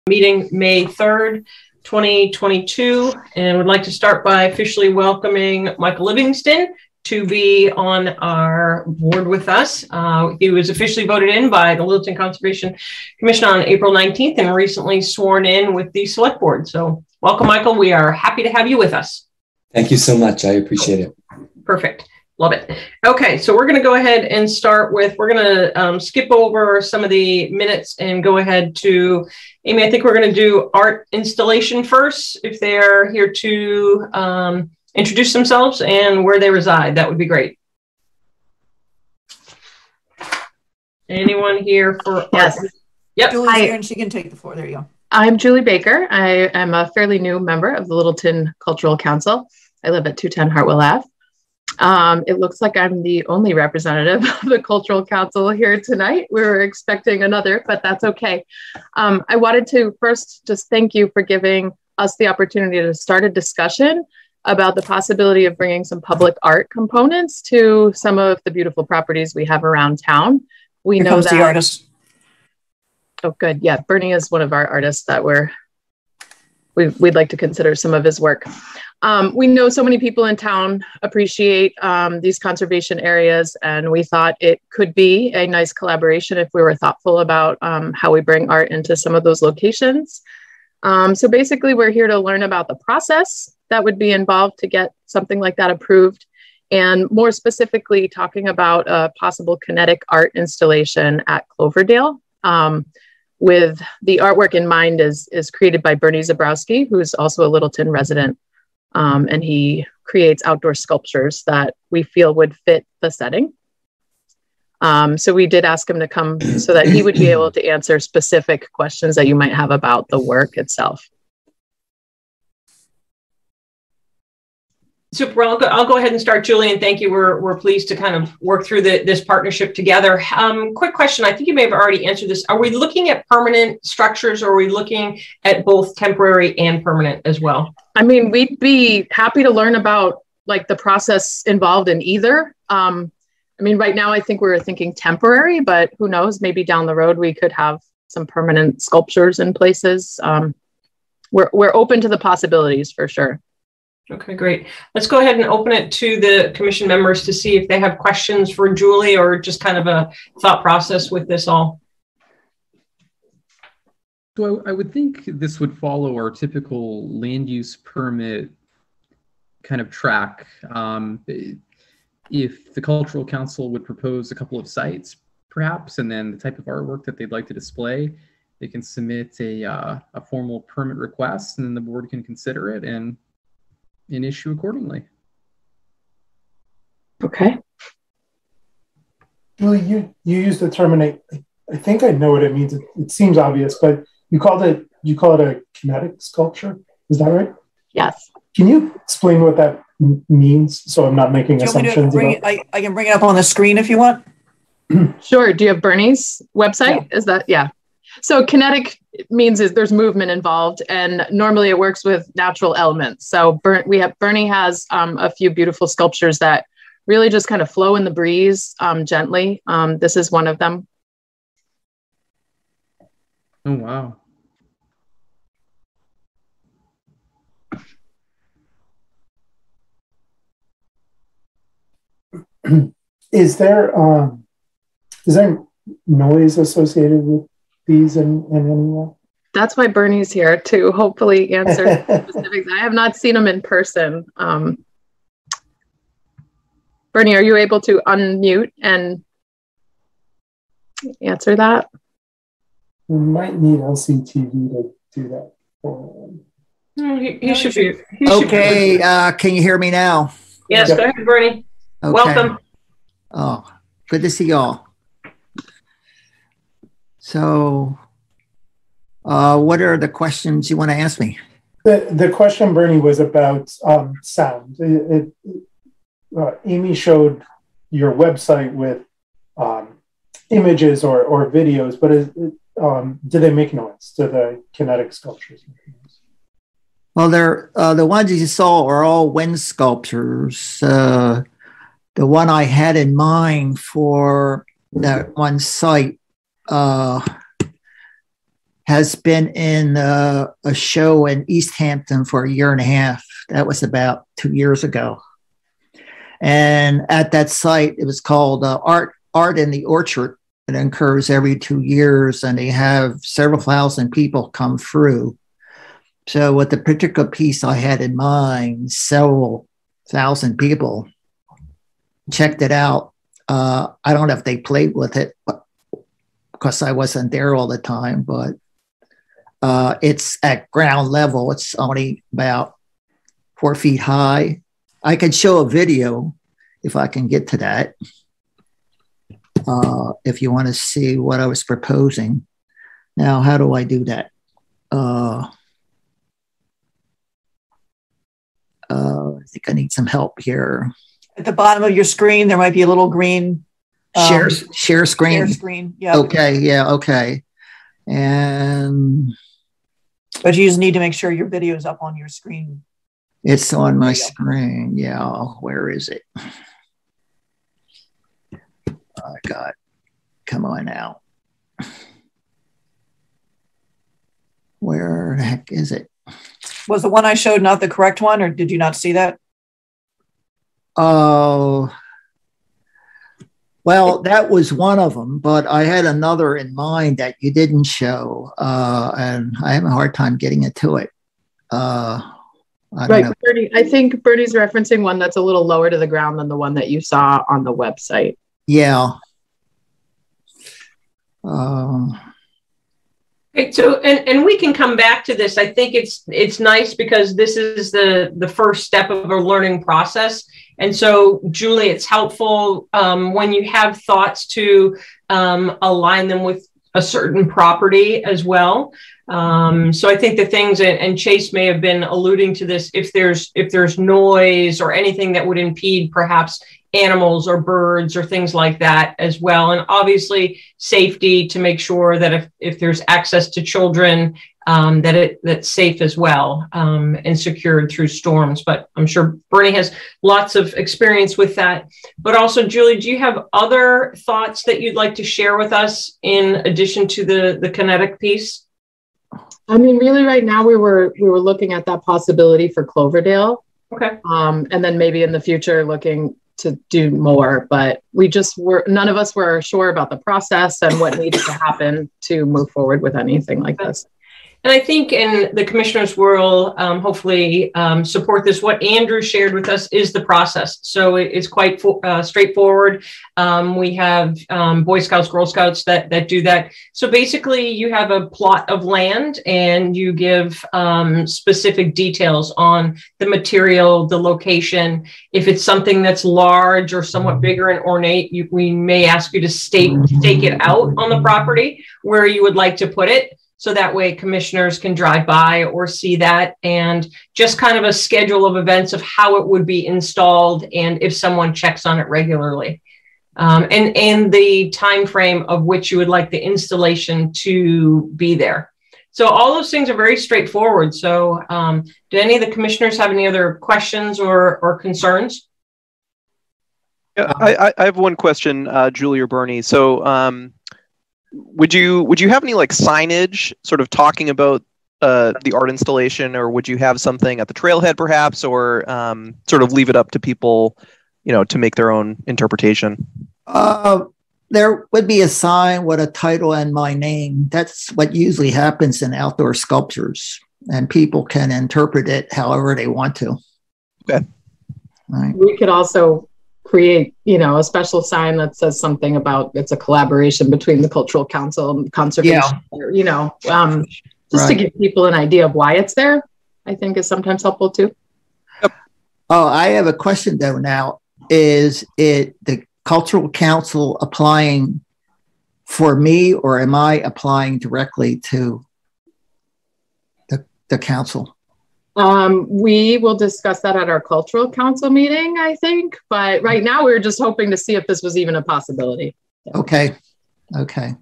Meeting May 3rd, 2022, and would like to start by officially welcoming Michael Livingston to be on our board with us. He was officially voted in by the Littleton Conservation Commission on April 19th and recently sworn in with the select board. So welcome, Michael. We are happy to have you with us. Thank you so much. I appreciate it. Perfect. Love it. Okay, so we're going to go ahead and start with, we're going to skip over some of the minutes and go ahead to, Amy, I think we're going to do art installation first. If they're here to introduce themselves and where they reside, that would be great. Anyone here for yes. art? Yep. Julie's here and she can take the floor. There you go. I'm Julie Baker. I am a fairly new member of the Littleton Cultural Council. I live at 210 Hartwell Ave. It looks like I'm the only representative of the Cultural Council here tonight. We were expecting another, but that's okay. I wanted to first just thank you for giving us the opportunity to start a discussion about the possibility of bringing some public art components to some of the beautiful properties we have around town. We Here know comes that the artist. Oh, good. Yeah, Bernie is one of our artists that we'd like to consider some of his work. We know so many people in town appreciate these conservation areas, and we thought it could be a nice collaboration if we were thoughtful about how we bring art into some of those locations. So basically, we're here to learn about the process that would be involved to get something like that approved, and more specifically, talking about a possible kinetic art installation at Cloverdale. With the artwork in mind is created by Bernie Zabrowski, who's also a Littleton resident. And he creates outdoor sculptures that we feel would fit the setting. So we did ask him to come so that he would be able to answer specific questions that you might have about the work itself. Super. I'll go ahead and start, Julie, and thank you. We're pleased to kind of work through this partnership together. Quick question. I think you may have already answered this. Are we looking at permanent structures, or are we looking at both temporary and permanent as well? I mean, we'd be happy to learn about like the process involved in either. I mean, right now I think we're thinking temporary, but who knows? Maybe down the road we could have some permanent sculptures in places. We're open to the possibilities for sure. Okay, great. Let's go ahead and open it to the commission members to see if they have questions for Julie or just kind of a thought process with this all. So I would think this would follow our typical land use permit kind of track. If the Cultural Council would propose a couple of sites, perhaps, and then the type of artwork that they'd like to display, they can submit a formal permit request, and then the board can consider it and issue accordingly. Okay. Julie, you used the term, and I think I know what it means. It seems obvious, but you call it a kinetic sculpture. Is that right? Yes. Can you explain what that means, so I'm not making assumptions? I can bring it up on the screen if you want. Sure. Do you have Bernie's website? Yeah. Is that, yeah. So kinetic means there's movement involved, and normally it works with natural elements. So Bernie has a few beautiful sculptures that really just kind of flow in the breeze gently. This is one of them. Oh, wow. Is there noise associated with these in any way? That's why Bernie's here to hopefully answer specifics. I have not seen him in person. Bernie, are you able to unmute and answer that? We might need LCTV to do that. He should be. Okay, can you hear me now? Yes, go ahead, Bernie. Okay. Welcome. Oh, good to see y'all. So, what are the questions you want to ask me? The question, Bernie, was about sound. Amy showed your website with images or videos, but do they make noise? Do the kinetic sculptures make noise? Well, they're the ones you saw are all wind sculptures. The one I had in mind for that one site has been in a show in East Hampton for a year and a half. That was about 2 years ago. And at that site, it was called Art in the Orchard. It occurs every 2 years, and they have several thousand people come through. So with the particular piece I had in mind, several thousand people checked it out. I don't know if they played with it, because I wasn't there all the time, but it's at ground level. It's only about 4 feet high. I could show a video if I can get to that. If you want to see what I was proposing. Now, how do I do that? I think I need some help here. At the bottom of your screen, there might be a little green Share screen. Share screen. Yeah. Okay. Yeah. Okay. And But you just need to make sure your video is up on your screen. it's on my screen. Yeah. Where is it? Oh, God. Come on now. Where the heck is it? Was the one I showed not the correct one, or did you not see that? Oh, well, that was one of them, but I had another in mind that you didn't show, and I have a hard time getting it to it. I don't know. Bernie, I think Bernie's referencing one that's a little lower to the ground than the one that you saw on the website. Yeah. Okay, so and we can come back to this. I think it's nice because this is the first step of a learning process. And so, Julie, it's helpful when you have thoughts to align them with a certain property as well. So I think the things, and Chase may have been alluding to this, if there's noise or anything that would impede perhaps animals or birds or things like that as well. And obviously safety, to make sure that if there's access to children, that's safe as well, and secured through storms. But I'm sure Bernie has lots of experience with that. But also, Julie, do you have other thoughts that you'd like to share with us in addition to the kinetic piece? I mean, really right now we were looking at that possibility for Cloverdale. Okay. And then maybe in the future looking to do more, but none of us were sure about the process and what needed to happen to move forward with anything like this. And I think in the commissioners will hopefully support this. What Andrew shared with us is the process. So it's quite straightforward. We have Boy Scouts, Girl Scouts that do that. So basically you have a plot of land and you give specific details on the material, the location. If it's something that's large or somewhat bigger and ornate, we may ask you to stake it out on the property where you would like to put it. So that way commissioners can drive by or see that, and just kind of a schedule of events of how it would be installed and if someone checks on it regularly, and the time frame of which you would like the installation to be there. So all those things are very straightforward. So do any of the commissioners have any other questions or concerns? Yeah, I have one question, Julie or Bernie. So would you have any like signage sort of talking about the art installation, or would you have something at the trailhead perhaps, or sort of leave it up to people, to make their own interpretation? There would be a sign with a title and my name. That's what usually happens in outdoor sculptures, and people can interpret it however they want to. Okay. Right. We could also create, a special sign that says something about it's a collaboration between the Cultural Council and Conservation, just to give people an idea of why it's there, I think is sometimes helpful too. Yep. Oh, I have a question though now. Is it the Cultural Council applying for me, or am I applying directly to the council? We will discuss that at our Cultural Council meeting, I think. But right now, we were just hoping to see if this was even a possibility. Okay. Okay.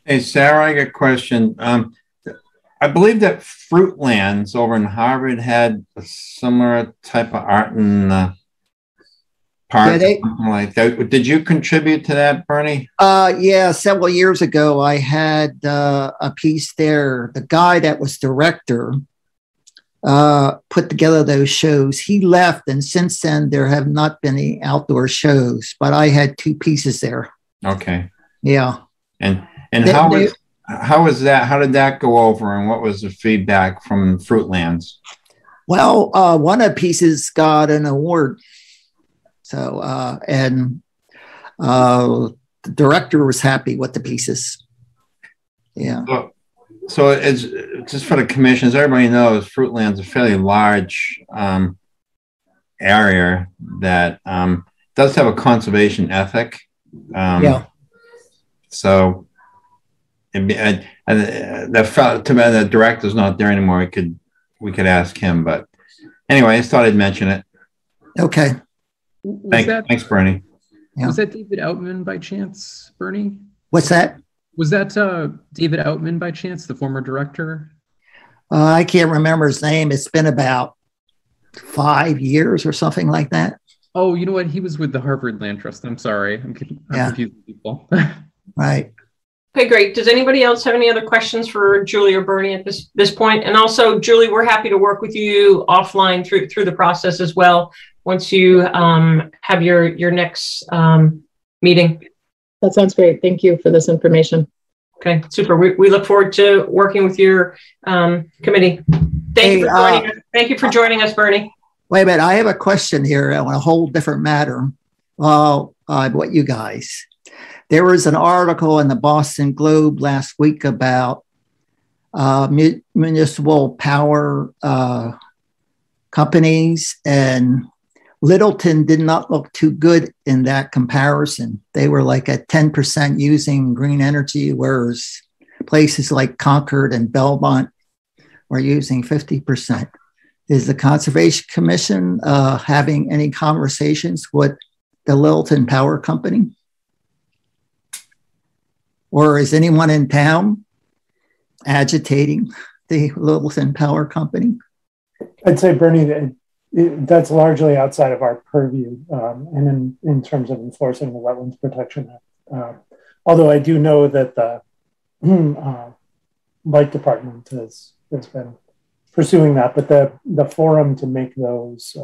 Hey, Sarah, I got a question. I believe that Fruitlands over in Harvard had a similar type of art in park, or something like that. Did you contribute to that, Bernie? Yeah, several years ago, I had a piece there. The guy that was director put together those shows. He left, and since then, there have not been any outdoor shows, but I had 2 pieces there. Okay. Yeah. And how was that? How did that go over, and what was the feedback from Fruitlands? Well, one of the pieces got an award. So, the director was happy with the pieces. Yeah. So it's just for the commission, as everybody knows, Fruitland's is a fairly large area that does have a conservation ethic. Yeah. So the director's not there anymore. We could ask him, but anyway, I thought I'd mention it. Okay. Thanks, Bernie. Yeah. Was that David Outman by chance, Bernie? What's that? Was that David Outman by chance, the former director? I can't remember his name. It's been about 5 years or something like that. Oh, you know what? He was with the Harvard Land Trust. I'm sorry. I'm confusing people. Right. Okay, great. Does anybody else have any other questions for Julie or Bernie at this point? And also, Julie, we're happy to work with you offline through the process as well once you have your next meeting. That sounds great. Thank you for this information. Okay, super. We look forward to working with your committee. Thank you for joining us, Bernie. Wait a minute. I have a question here on a whole different matter. What you guys? There was an article in the Boston Globe last week about municipal power companies, and Littleton did not look too good in that comparison. They were like at 10% using green energy, whereas places like Concord and Belmont were using 50%. Is the Conservation Commission having any conversations with the Littleton Power Company? Or is anyone in town agitating the Littleton Power Company? I'd say, Bernie, that's largely outside of our purview, and in terms of enforcing the Wetlands Protection Act. Although I do know that the Light Department has been pursuing that, but the forum to make those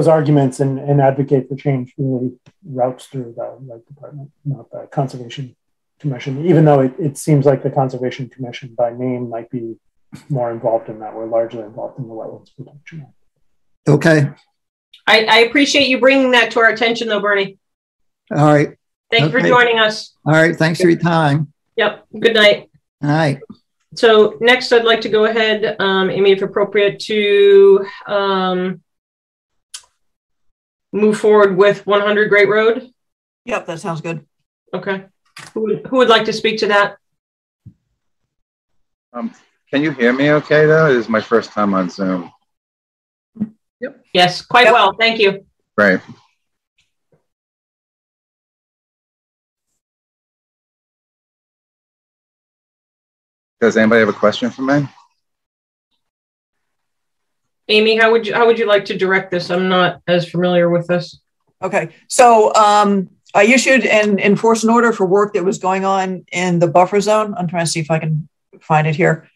arguments and advocate for change really routes through the Light Department, not the Conservation Commission, even though it seems like the Conservation Commission by name might be more involved in that. We're largely involved in the Wetlands Protection Act. Okay. I appreciate you bringing that to our attention, though, Bernie. All right. Thank you for joining us. All right. Thanks for your time. Yep. Good night. All right. So next, I'd like to go ahead, Amy, if appropriate, to move forward with 100 Great Road. Yep, that sounds good. Okay. Who would like to speak to that? Can you hear me okay, though? This is my first time on Zoom. Yep. Yes, quite well. Thank you. Right. Does anybody have a question for me? Amy, how would you like to direct this? I'm not as familiar with this. Okay, so I issued and enforced an order for work that was going on in the buffer zone. I'm trying to see if I can find it here,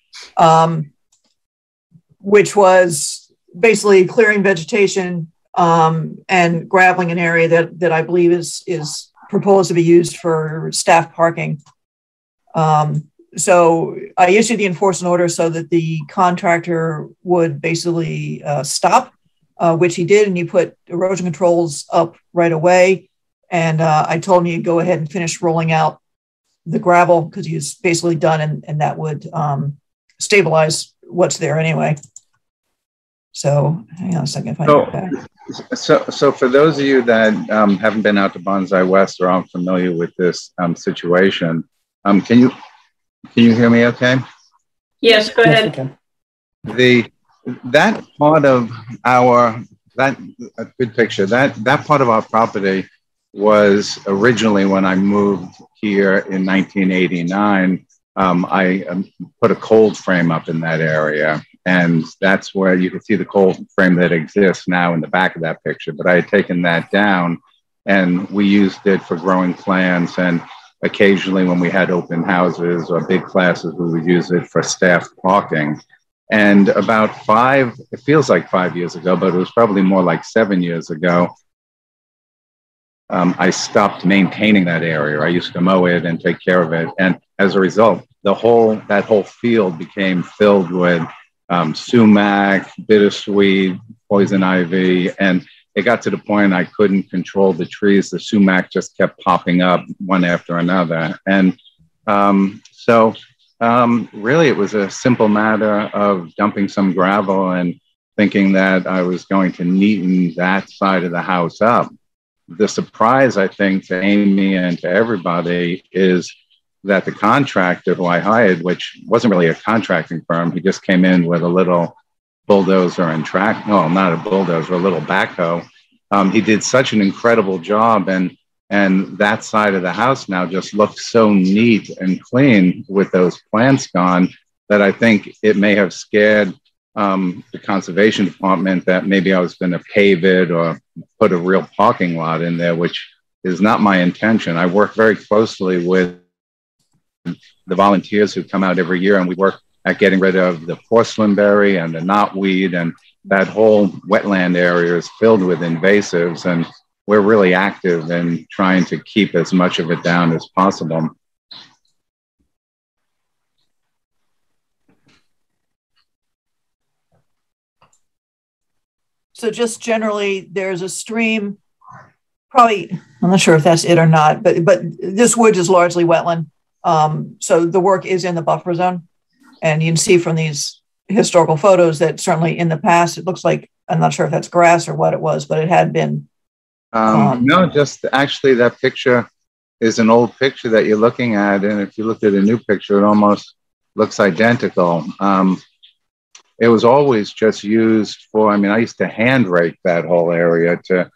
which was basically clearing vegetation and graveling an area that I believe is proposed to be used for staff parking. So I issued the enforcement order so that the contractor would basically stop, which he did, and he put erosion controls up right away. And I told him he'd go ahead and finish rolling out the gravel because he was basically done, and that would stabilize what's there anyway. So hang on a second. If I get back. So for those of you that haven't been out to Bonsai West or aren't familiar with this situation, can you hear me okay? Yes, go ahead. That part of a good picture, that part of our property was originally, when I moved here in 1989, I put a cold frame up in that area. And that's where you can see the coal frame that exists now in the back of that picture. But I had taken that down, and we used it for growing plants. And occasionally when we had open houses or big classes, we would use it for staff parking. And about it feels like 5 years ago, but it was probably more like 7 years ago, I stopped maintaining that area. I used to mow it and take care of it. And as a result, that whole field became filled with sumac, bittersweet, poison ivy. And it got to the point I couldn't control the trees. The sumac just kept popping up one after another. And really, it was a simple matter of dumping some gravel and thinking that I was going to neaten that side of the house up. The surprise, I think, to Amy and to everybody is that the contractor who I hired, which wasn't really a contracting firm, he just came in with a little bulldozer and not a bulldozer, a little backhoe. He did such an incredible job, and that side of the house now just looks so neat and clean with those plants gone that I think it may have scared the conservation department that maybe I was going to pave it or put a real parking lot in there, which is not my intention. I work very closely with the volunteers who come out every year, and we work at getting rid of the porcelainberry and the knotweed, and that whole wetland area is filled with invasives, and we're really active in trying to keep as much of it down as possible. So just generally, there's a stream, probably, I'm not sure if that's it or not, but this woods is largely wetland. So the work is in the buffer zone. And you can see from these historical photos that certainly in the past, it looks like, I'm not sure if that's grass or what it was, but it had been. No, just actually that picture is an old picture that you're looking at. And if you look at a new picture, it almost looks identical. It was always just used for, I used to hand rake that whole area to,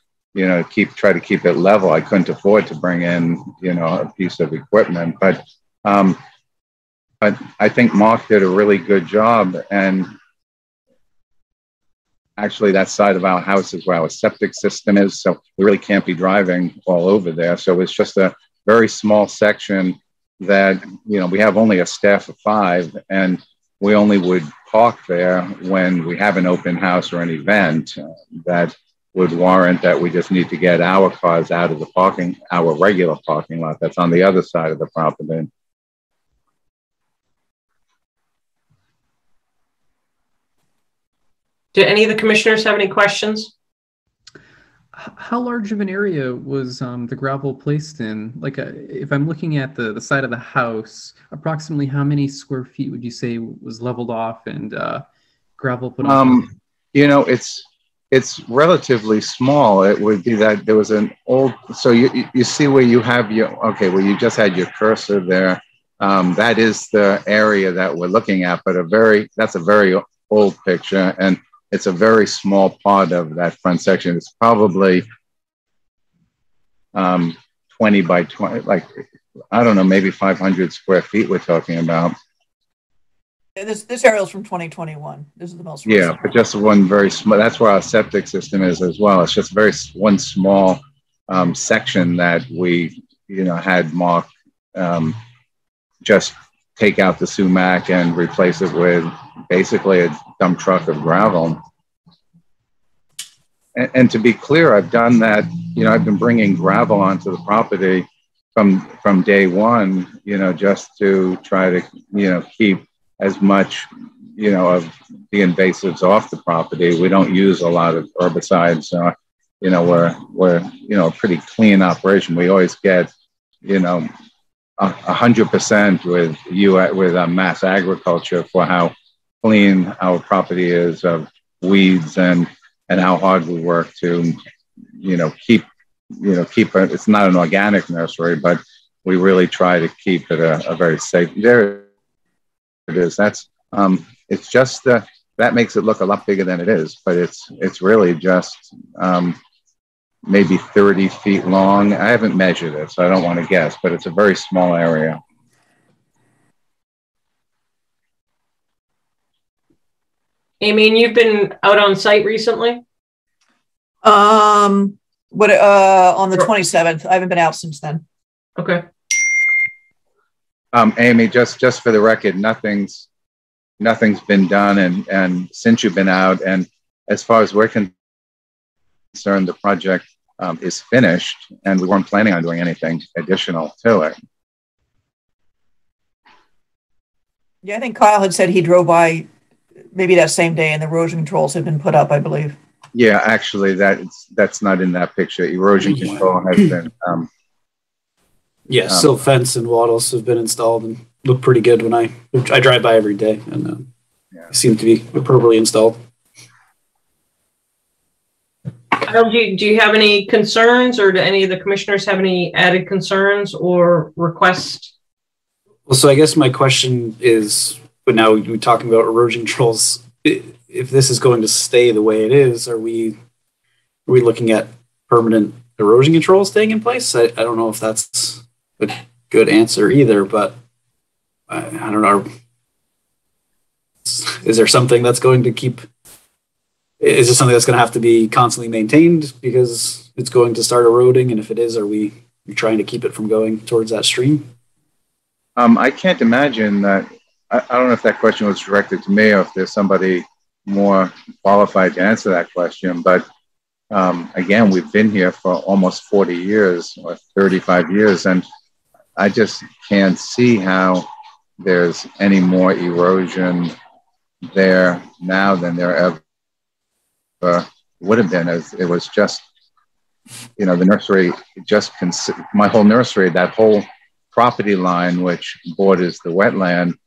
try to keep it level. I couldn't afford to bring in, a piece of equipment, but I think Mark did a really good job. And actually that side of our house is where our septic system is. So we really can't be driving all over there. So it's just a very small section that, we have only a staff of 5, and we only would park there when we have an open house or an event that would warrant that we just need to get our cars out of our regular parking lot that's on the other side of the property. Do any of the commissioners have any questions? How large of an area was the gravel placed in? Like, if I'm looking at the side of the house, approximately how many square feet would you say was leveled off and gravel put on? It's relatively small. It would be that there was an old. So you see where you have where you just had your cursor there. That is the area that we're looking at, but that's a very old picture, and it's a very small part of that front section. It's probably 20 by 20, like, I don't know, maybe 500 square feet we're talking about. This aerial is from 2021. This is the most recent. Yeah, but just one very small, that's where our septic system is as well. It's just one small section that we, had Mark just take out the sumac and replace it with basically a dump truck of gravel. And to be clear, I've done that, I've been bringing gravel onto the property from day one, just to try to, keep as much, of the invasives off the property. We don't use a lot of herbicides. We're a pretty clean operation. We always get, 100% with mass agriculture for how clean our property is of weeds and how hard we work to, keep it. It's not an organic nursery, but we really try to keep it a very safe. There it is. That's it's just that makes it look a lot bigger than it is, but it's really just maybe 30 feet long. I haven't measured it, so I don't want to guess, but it's a very small area. Amy, and you've been out on site recently? On the 27th. I haven't been out since then. Okay. Amy, just for the record, nothing's been done, and since you've been out, and as far as we're concerned, the project is finished, and we weren't planning on doing anything additional to it. Yeah, I think Kyle had said he drove by maybe that same day, and the erosion controls had been put up, I believe. Yeah, actually, that's not in that picture. Erosion control has been. Silt fence and wattles have been installed and look pretty good when I drive by every day, and seem to be appropriately installed. Do you have any concerns, or do any of the commissioners have any added concerns or requests? Well, so I guess my question is, but now we're talking about erosion controls. If this is going to stay the way it is, are we looking at permanent erosion controls staying in place? I don't know if that's a good answer either, but I don't know. Is there something that's going to keep? Is it something that's going to have to be constantly maintained because it's going to start eroding? And if it is, are we trying to keep it from going towards that stream? I can't imagine that. I don't know if that question was directed to me or if there's somebody more qualified to answer that question. But again, we've been here for almost 40 years or 35 years, and I just can't see how there's any more erosion there now than there ever would have been. As it was just, the nursery my whole nursery, that whole property line which borders the wetland,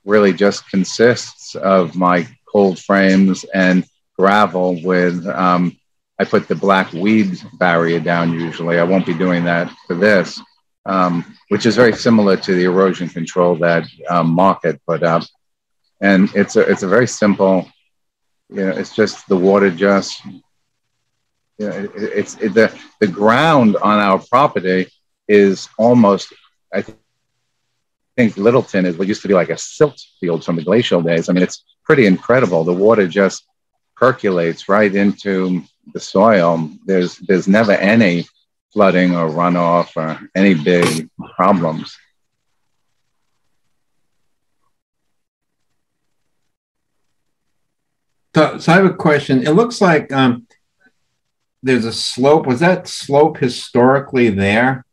really just consists of my cold frames and gravel with, I put the black weed barrier down usually. I won't be doing that for this, which is very similar to the erosion control that Mark had put up. And it's a very simple, it's just the water just, the ground on our property is almost, I think Littleton is what used to be like a silt field from the glacial days. I mean, it's pretty incredible. The water just percolates right into the soil. There's never any flooding or runoff or any big problems. So I have a question. It looks like there's a slope. Was that slope historically there?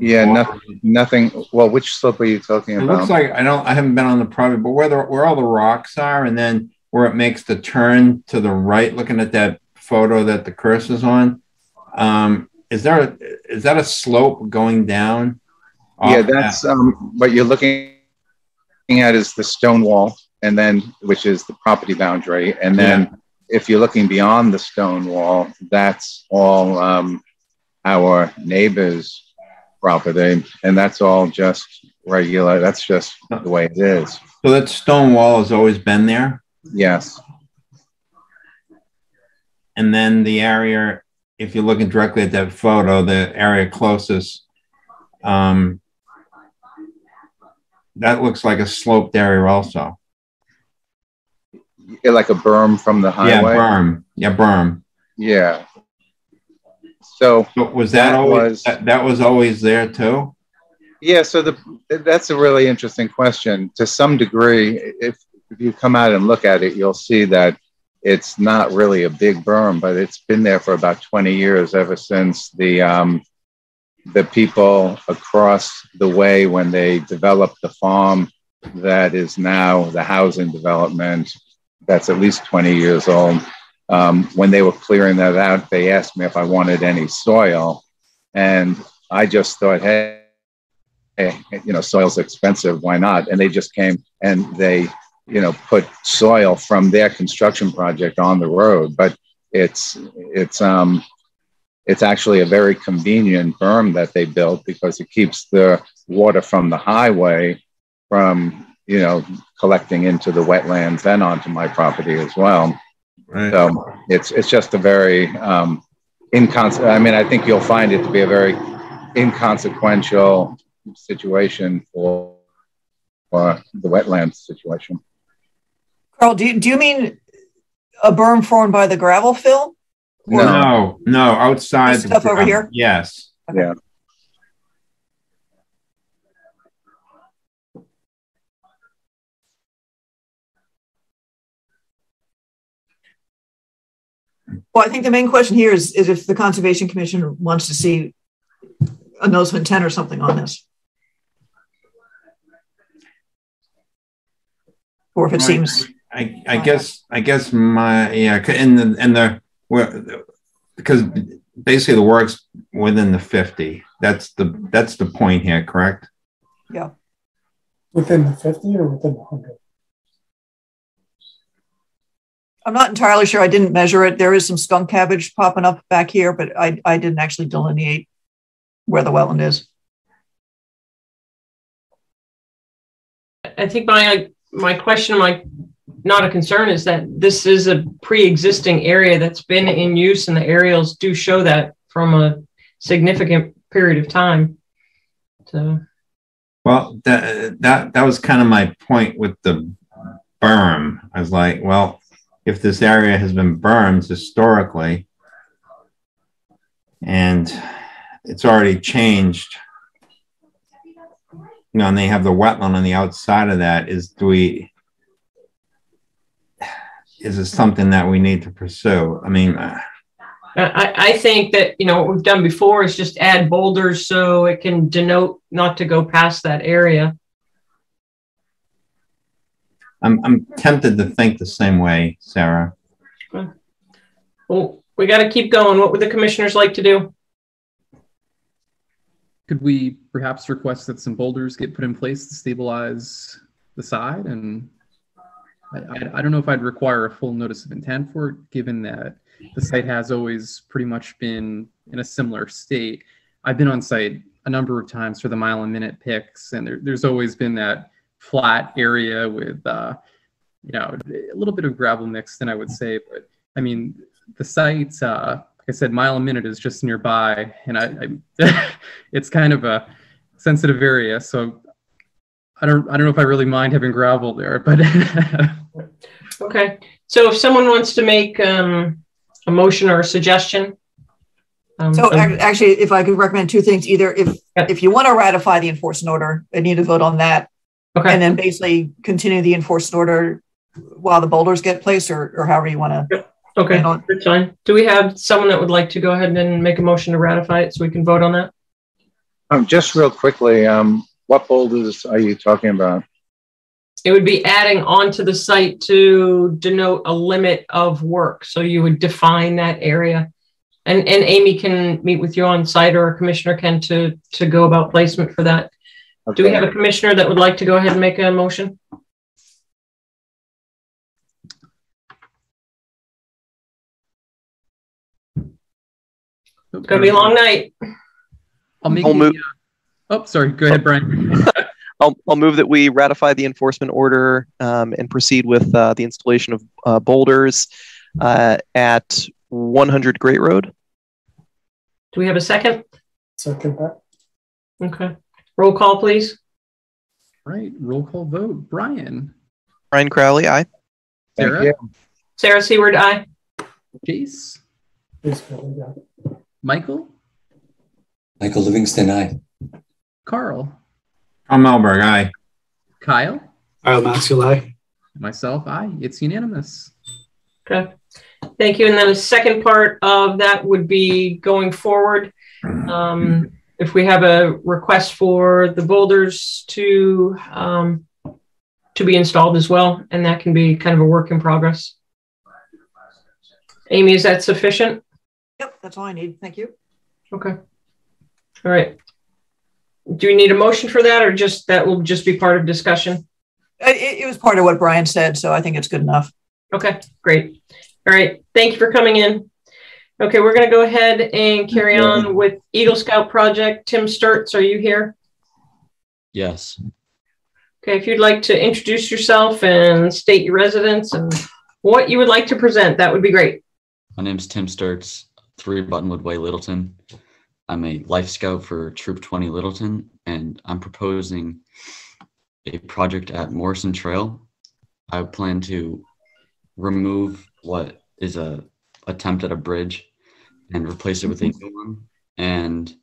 Yeah, nothing. Well, which slope are you talking about? It looks like I haven't been on the property, but where all the rocks are, and then where it makes the turn to the right, looking at that photo that the cursor's on, is that a slope going down? Yeah, that's what you're looking at is the stone wall, and then which is the property boundary, and then if you're looking beyond the stone wall, that's all our neighbors' property, and that's all just regular. That's just the way it is. So that stone wall has always been there? Yes. And then the area, if you're looking directly at that photo, the area closest, that looks like a sloped area also. Like a berm from the highway? Yeah, berm. Yeah. So was that was always there too? Yeah, so that's a really interesting question. To some degree, if you come out and look at it, you'll see that it's not really a big berm, but it's been there for about 20 years, ever since the people across the way, when they developed the farm that is now the housing development, that's at least 20 years old. When they were clearing that out, they asked me if I wanted any soil. And I just thought, hey, soil's expensive, why not? And they just came and they, put soil from their construction project on the road. But it's actually a very convenient berm that they built, because it keeps the water from the highway from, collecting into the wetlands and onto my property as well. Right. So it's just a very I think you'll find it to be a very inconsequential situation for the wetlands situation. Carl, do you mean a berm formed by the gravel fill? No, outside. This stuff over here? Yes. Okay. Yeah. Well, I think the main question here is if the Conservation Commission wants to see a notice of intent or something on this. Or if it seems. I guess because basically the work's within the 50. That's the point here, correct? Yeah. Within the 50 or within the 100? I'm not entirely sure. I didn't measure it. There is some skunk cabbage popping up back here, but I didn't actually delineate where the wetland is. I think my question, not a concern, is that this is a pre-existing area that's been in use, and the aerials do show that from a significant period of time. So, well, that was kind of my point with the berm. I was like, well, if this area has been bermed historically and it's already changed, and they have the wetland on the outside of that, is it something that we need to pursue? I mean, I think that, what we've done before is just add boulders so it can denote not to go past that area. I'm tempted to think the same way, Sarah. Well, we got to keep going. What would the commissioners like to do? Could we perhaps request that some boulders get put in place to stabilize the side? And I don't know if I'd require a full notice of intent for it, given that the site has always pretty much been in a similar state. I've been on site a number of times for the mile a minute picks, and there's always been that flat area with a little bit of gravel mixed in, I would say. But I mean, the site, like I said, mile a minute is just nearby, and it's kind of a sensitive area, so I don't know if I really mind having gravel there, but okay. So if someone wants to make a motion or a suggestion. Actually, if I could recommend two things, either if you want to ratify the enforcement order, I need to vote on that. Okay. And then basically continue the enforcement order while the boulders get placed, or however you want to. Okay, that's fine. Do we have someone that would like to go ahead and make a motion to ratify it so we can vote on that? Just real quickly, what boulders are you talking about? It would be adding onto the site to denote a limit of work. So you would define that area. And Amy can meet with you on site, or a commissioner can to go about placement for that. Okay. Do we have a commissioner that would like to go ahead and make a motion? It's going to be a long night. I'll move. Oh, sorry. Go ahead, Brian. I'll move that we ratify the enforcement order and proceed with the installation of boulders at 100 Great Road. Do we have a second? Second that. Okay. Roll call, please. Right. Roll call vote. Brian Crowley, aye. Sarah. Sarah Seward, aye. Jace. Yeah. Michael Livingston, aye. Carl. Tom Melberg, aye. Kyle. Maxwell, aye. Myself, aye. It's unanimous. Okay. Thank you. And then the second part of that would be going forward. If we have a request for the boulders to be installed as well, and that can be kind of a work in progress. Amy, is that sufficient? Yep, that's all I need. Thank you. Okay. All right. Do you need a motion for that, or just that will just be part of discussion? It was part of what Brian said, so I think it's good enough. Okay, great. All right. Thank you for coming in. Okay, we're going to go ahead and carry on with Eagle Scout Project. Tim Sturts, are you here? Yes. Okay, if you'd like to introduce yourself and state your residence and what you would like to present, that would be great. My name is Tim Sturts, 3 Buttonwood Way, Littleton. I'm a life scout for Troop 20 Littleton, and I'm proposing a project at Morrison Trail. I plan to remove what is a attempt at a bridge and replace it with a new one, and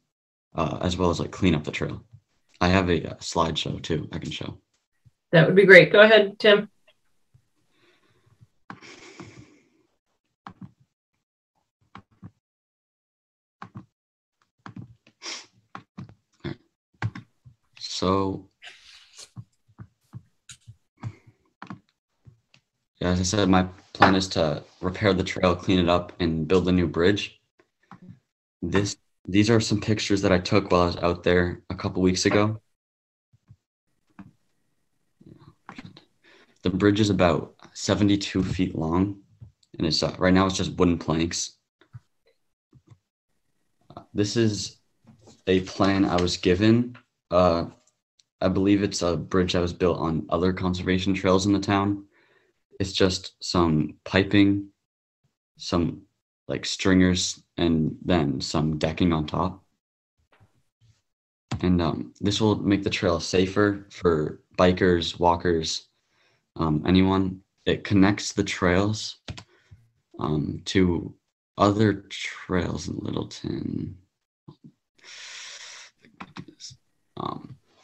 as well as like clean up the trail. I have a slideshow too I can show. That would be great. Go ahead, Tim. So, yeah, as I said, my plan is to repair the trail, clean it up, and build a new bridge. These are some pictures that I took while I was out there a couple weeks ago. The bridge is about 72 feet long, and it's right now it's just wooden planks. This is a plan I was given. I believe it's a bridge that was built on other conservation trails in the town. It's just some piping, some like stringers, and then some decking on top. And this will make the trail safer for bikers, walkers, anyone. It connects the trails to other trails in Littleton.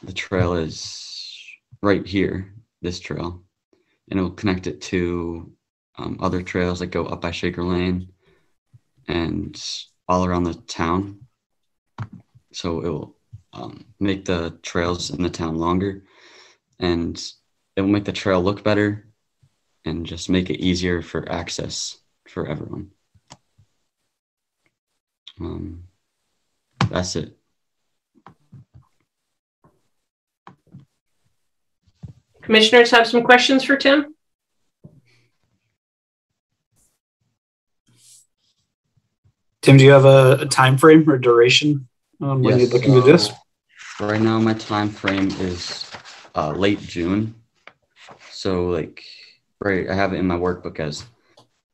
The trail is right here, this trail, and it will connect it to other trails that go up by Shaker Lane and all around the town. So it will make the trails in the town longer, and it will make the trail look better and just make it easier for access for everyone. That's it. Commissioners have some questions for Tim? Tim, do you have a time frame or duration when you're looking at this? Right now, my time frame is late June. So, like, right, I have it in my workbook as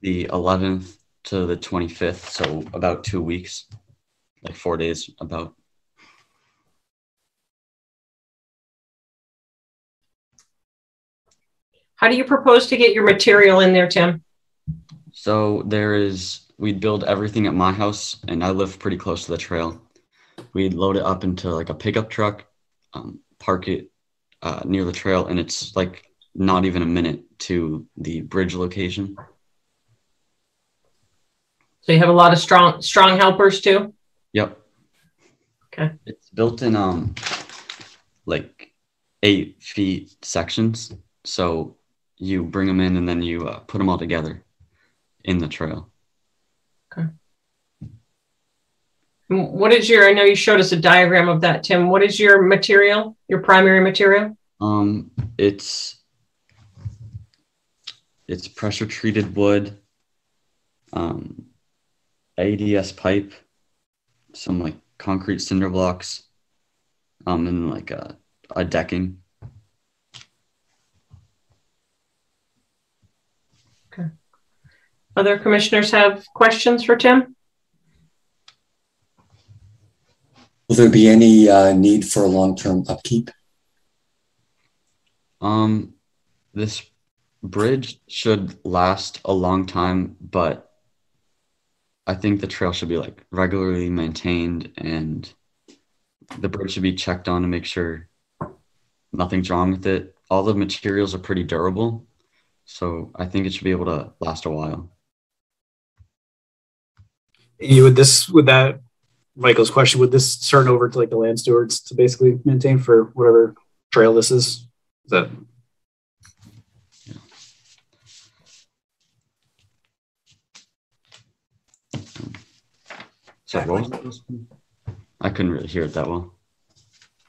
the 11th to the 25th. So about 2 weeks, like 4 days about. How do you propose to get your material in there, Tim? So we'd build everything at my house, and I live pretty close to the trail. We'd load it up into like a pickup truck, park it near the trail, and it's like not even a minute to the bridge location. So you have a lot of strong helpers too? Yep. Okay. It's built in like 8 feet sections. So you bring them in and then you put them all together in the trail. Okay. What is I know you showed us a diagram of that, Tim. What is your material, your primary material? It's pressure treated wood, ADS pipe, some like concrete cinder blocks, and like a decking. Okay. Other commissioners have questions for Tim? Will there be any need for long-term upkeep? This bridge should last a long time, but I think the trail should be like regularly maintained, and the bridge should be checked on to make sure nothing's wrong with it. All the materials are pretty durable, so I think it should be able to last a while. Would that Michael's question, would this turn over to like the land stewards to basically maintain for whatever trail this is? Is that? So what was it? I couldn't really hear it that well.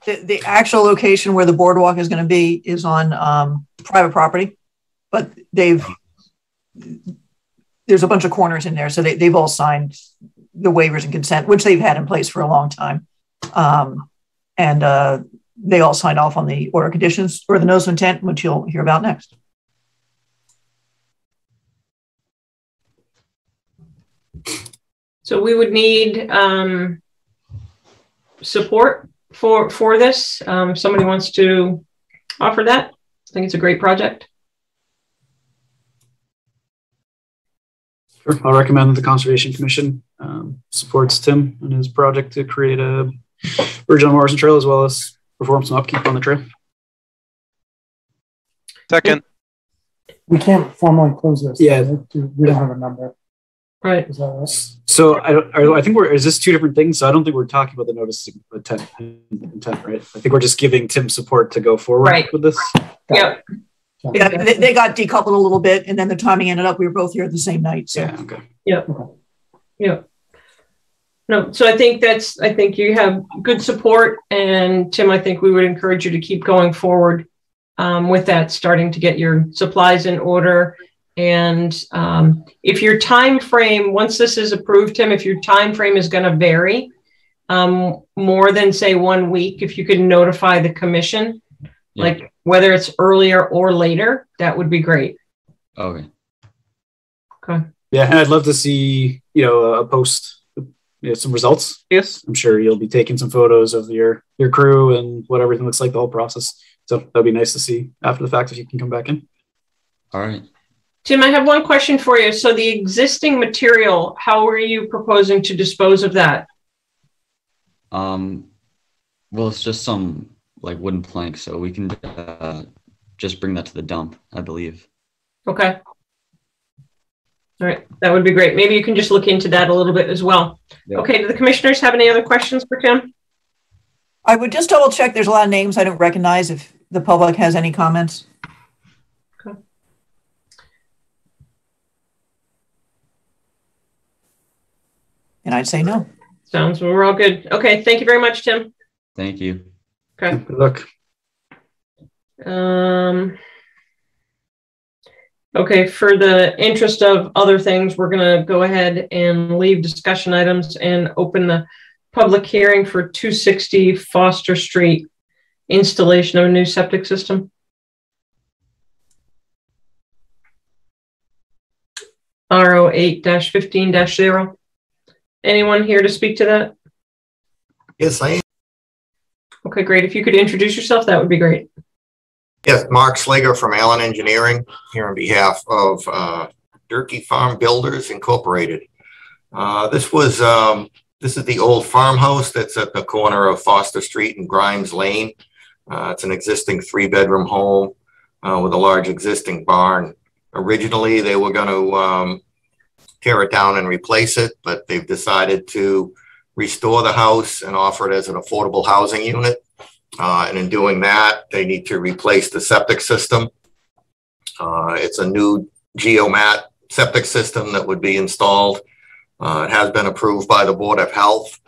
The actual location where the boardwalk is going to be is on private property, but there's a bunch of corners in there. So they've all signed the waivers and consent, which they've had in place for a long time. And they all signed off on the order of conditions or the notice of intent, which you'll hear about next. So we would need support for this. Somebody wants to offer that. I think it's a great project. Sure. I'll recommend the Conservation Commission supports Tim in his project to create a Virgin Morrison Trail as well as perform some upkeep on the trail. Second. We can't formally close this. Yeah. We don't have a number. Right. Is that right? So I think is this two different things? So I don't think we're talking about the notice of intent, right? I think we're just giving Tim support to go forward with this. Yep. Yeah, they got decoupled a little bit, and then the timing ended up we were both here the same night. So. Yeah. Okay. Yep. Yep. No, so I think you have good support, and Tim, I think we would encourage you to keep going forward with that, starting to get your supplies in order. And if your time frame, once this is approved, Tim, if your time frame is going to vary more than say 1 week, if you could notify the commission, like whether it's earlier or later, that would be great. Okay. Okay. Yeah, and I'd love to see a post, some results. Yes, I'm sure you'll be taking some photos of your crew and what everything looks like, the whole process. So that'd be nice to see after the fact if you can come back in. All right. Tim, I have one question for you. So the existing material, how are you proposing to dispose of that? Well, it's just some like wooden planks, so we can just bring that to the dump, I believe. Okay. All right, that would be great. Maybe you can just look into that a little bit as well. Yep. Okay, do the commissioners have any other questions for Tim? I would just double check. There's a lot of names I don't recognize if the public has any comments. Okay. And I'd say no. Sounds we're all good. Okay, thank you very much, Tim. Thank you. Okay. Good luck. Okay, for the interest of other things, we're going to go ahead and leave discussion items and open the public hearing for 260 Foster Street, installation of a new septic system. RO 8-15-0. Anyone here to speak to that? Yes, I am. Okay, great. If you could introduce yourself, that would be great. Yes, Mark Slager from Allen Engineering, here on behalf of Durkee Farm Builders Incorporated. This is the old farmhouse that's at the corner of Foster Street and Grimes Lane. It's an existing 3-bedroom home with a large existing barn. Originally, they were going to tear it down and replace it, but they've decided to restore the house and offer it as an affordable housing unit. And in doing that, they need to replace the septic system. It's a new geomat septic system that would be installed. It has been approved by the Board of Health.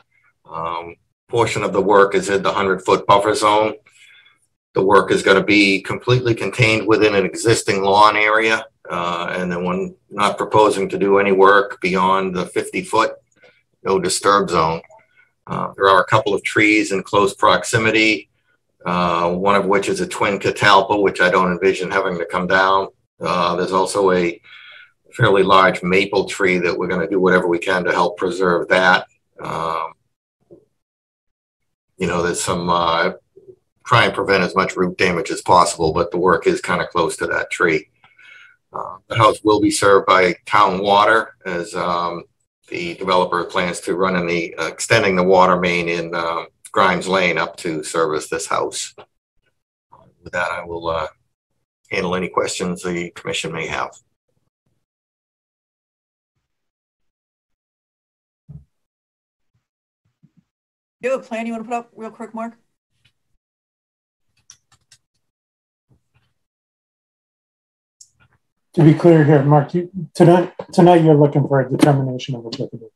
Portion of the work is in the 100-foot buffer zone. The work is going to be completely contained within an existing lawn area. And then we're not proposing to do any work beyond the 50-foot no disturb zone. There are a couple of trees in close proximity, one of which is a twin catalpa, which I don't envision having to come down. There's also a fairly large maple tree that we're going to do whatever we can to help preserve that. There's some try and prevent as much root damage as possible, but the work is kind of close to that tree. The house will be served by town water, as the developer plans to run in the extending the water main in Grimes Lane up to service this house. With that, I will handle any questions the commission may have. Do you have a plan you want to put up real quick, Mark? To be clear here, Mark, tonight you're looking for a determination of applicability.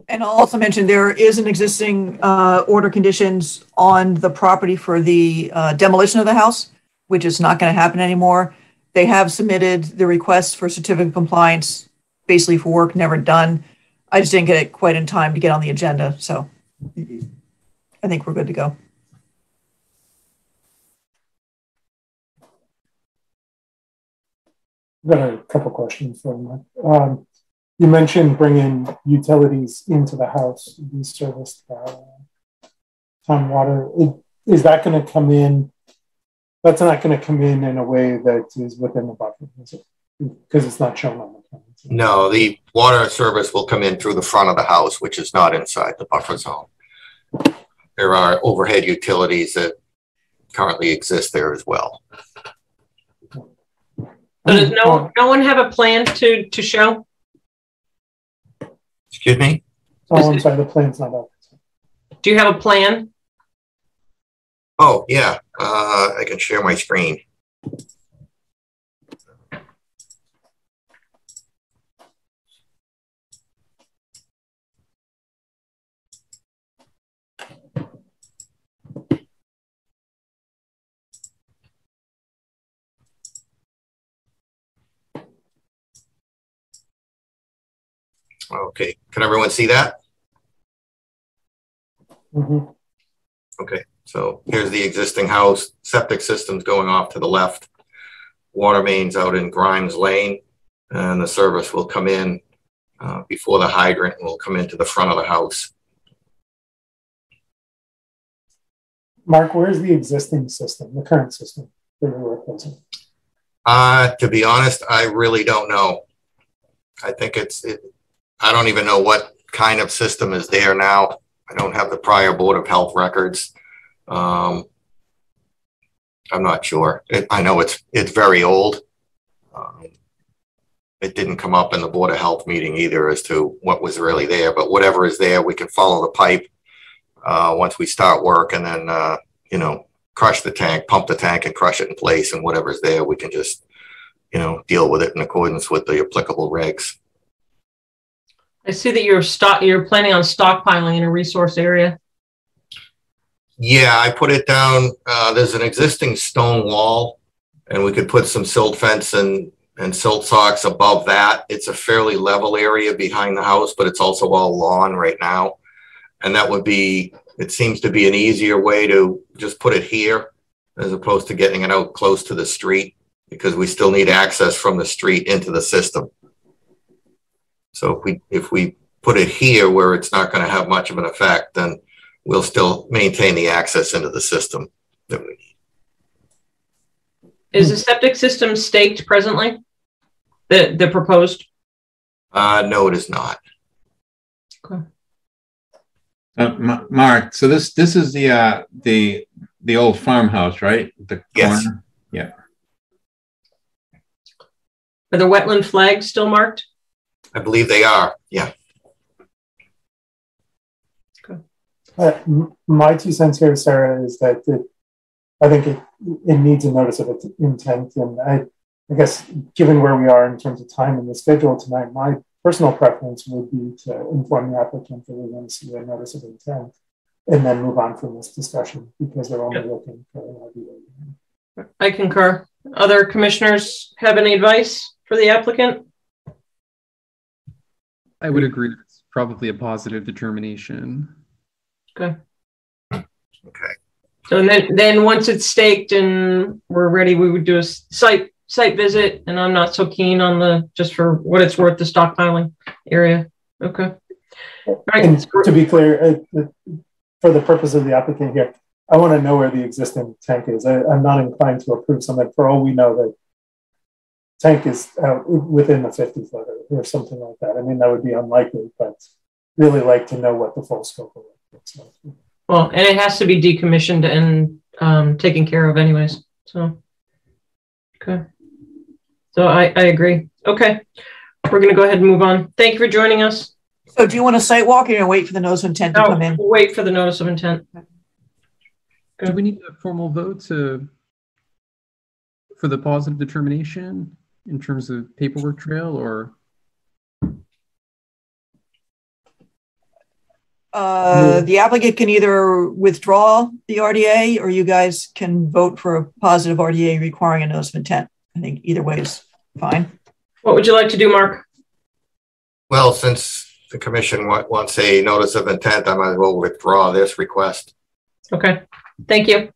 And I'll also mention there is an existing order conditions on the property for the demolition of the house, which is not going to happen anymore. They have submitted the request for certificate of compliance, basically for work never done. I just didn't get it quite in time to get on the agenda, so I think we're good to go. I've got a couple questions for you. You mentioned bringing utilities into the house to be serviced by town water. Is that going to come in? That's not going to come in a way that is within the buffer, is it? because it's not shown on the plan. No, the water service will come in through the front of the house, which is not inside the buffer zone. There are overhead utilities that currently exist there as well. So does no one have a plan to show? Excuse me? Oh, I'm sorry, the plan's not up. Do you have a plan? Oh, yeah. I can share my screen. Okay, can everyone see that? Mm-hmm. Okay, so here's the existing house, septic system's going off to the left, water mains out in Grimes Lane, and the service will come in before the hydrant and will come into the front of the house. Mark, where's the existing system, the current system that we're replacing? To be honest, I really don't know. I think I don't even know what kind of system is there now. I don't have the prior Board of Health records. I'm not sure. I know it's very old. It didn't come up in the Board of Health meeting either as to what was really there, but whatever is there, we can follow the pipe once we start work, and then, you know, crush the tank, pump the tank and crush it in place, and whatever's there, we can just, you know, deal with it in accordance with the applicable regs. I see that you're planning on stockpiling in a resource area. Yeah, I put it down. There's an existing stone wall, and we could put some silt fence and silt socks above that. It's a fairly level area behind the house, but it's also all lawn right now. And that would be, it seems to be an easier way to just put it here as opposed to getting it out close to the street, because we still need access from the street into the system. So if we put it here where it's not going to have much of an effect, then we'll still maintain the access into the system that we need. Is the septic system staked presently? The proposed? No, it is not. Okay. Mark, so this is the old farmhouse, right? The yes. Corner? Yeah. Are the wetland flags still marked? I believe they are. Yeah. Okay. My 2 cents here, Sarah, is that I think it needs a notice of its intent, and I guess given where we are in terms of time and the schedule tonight, my personal preference would be to inform the applicant that we want to see a notice of intent and then move on from this discussion, because they're only looking for an idea. I concur. Other commissioners have any advice for the applicant? I would agree that it's probably a positive determination. Okay. Okay. So then once it's staked and we're ready, we would do a site visit, and I'm not so keen on just for what it's worth, the stockpiling area. Okay. All right. And to be clear, for the purpose of the applicant here, I want to know where the existing tank is. I'm not inclined to approve something for all we know that tank is out within the 50 footer or something like that. I mean, that would be unlikely, but really like to know what the full scope of it looks like. Well, and it has to be decommissioned and taken care of anyways. So, okay. So I agree. Okay. We're going to go ahead and move on. Thank you for joining us. So do you want a site walk, or wait for the notice of intent to come in? We'll wait for the notice of intent. Good. Do we need a formal vote for the positive determination in terms of paperwork trail, or? The applicant can either withdraw the RDA, or you guys can vote for a positive RDA requiring a notice of intent. I think either way is fine. What would you like to do, Mark? Well, since the commission wants a notice of intent, I might as well withdraw this request. Okay, thank you.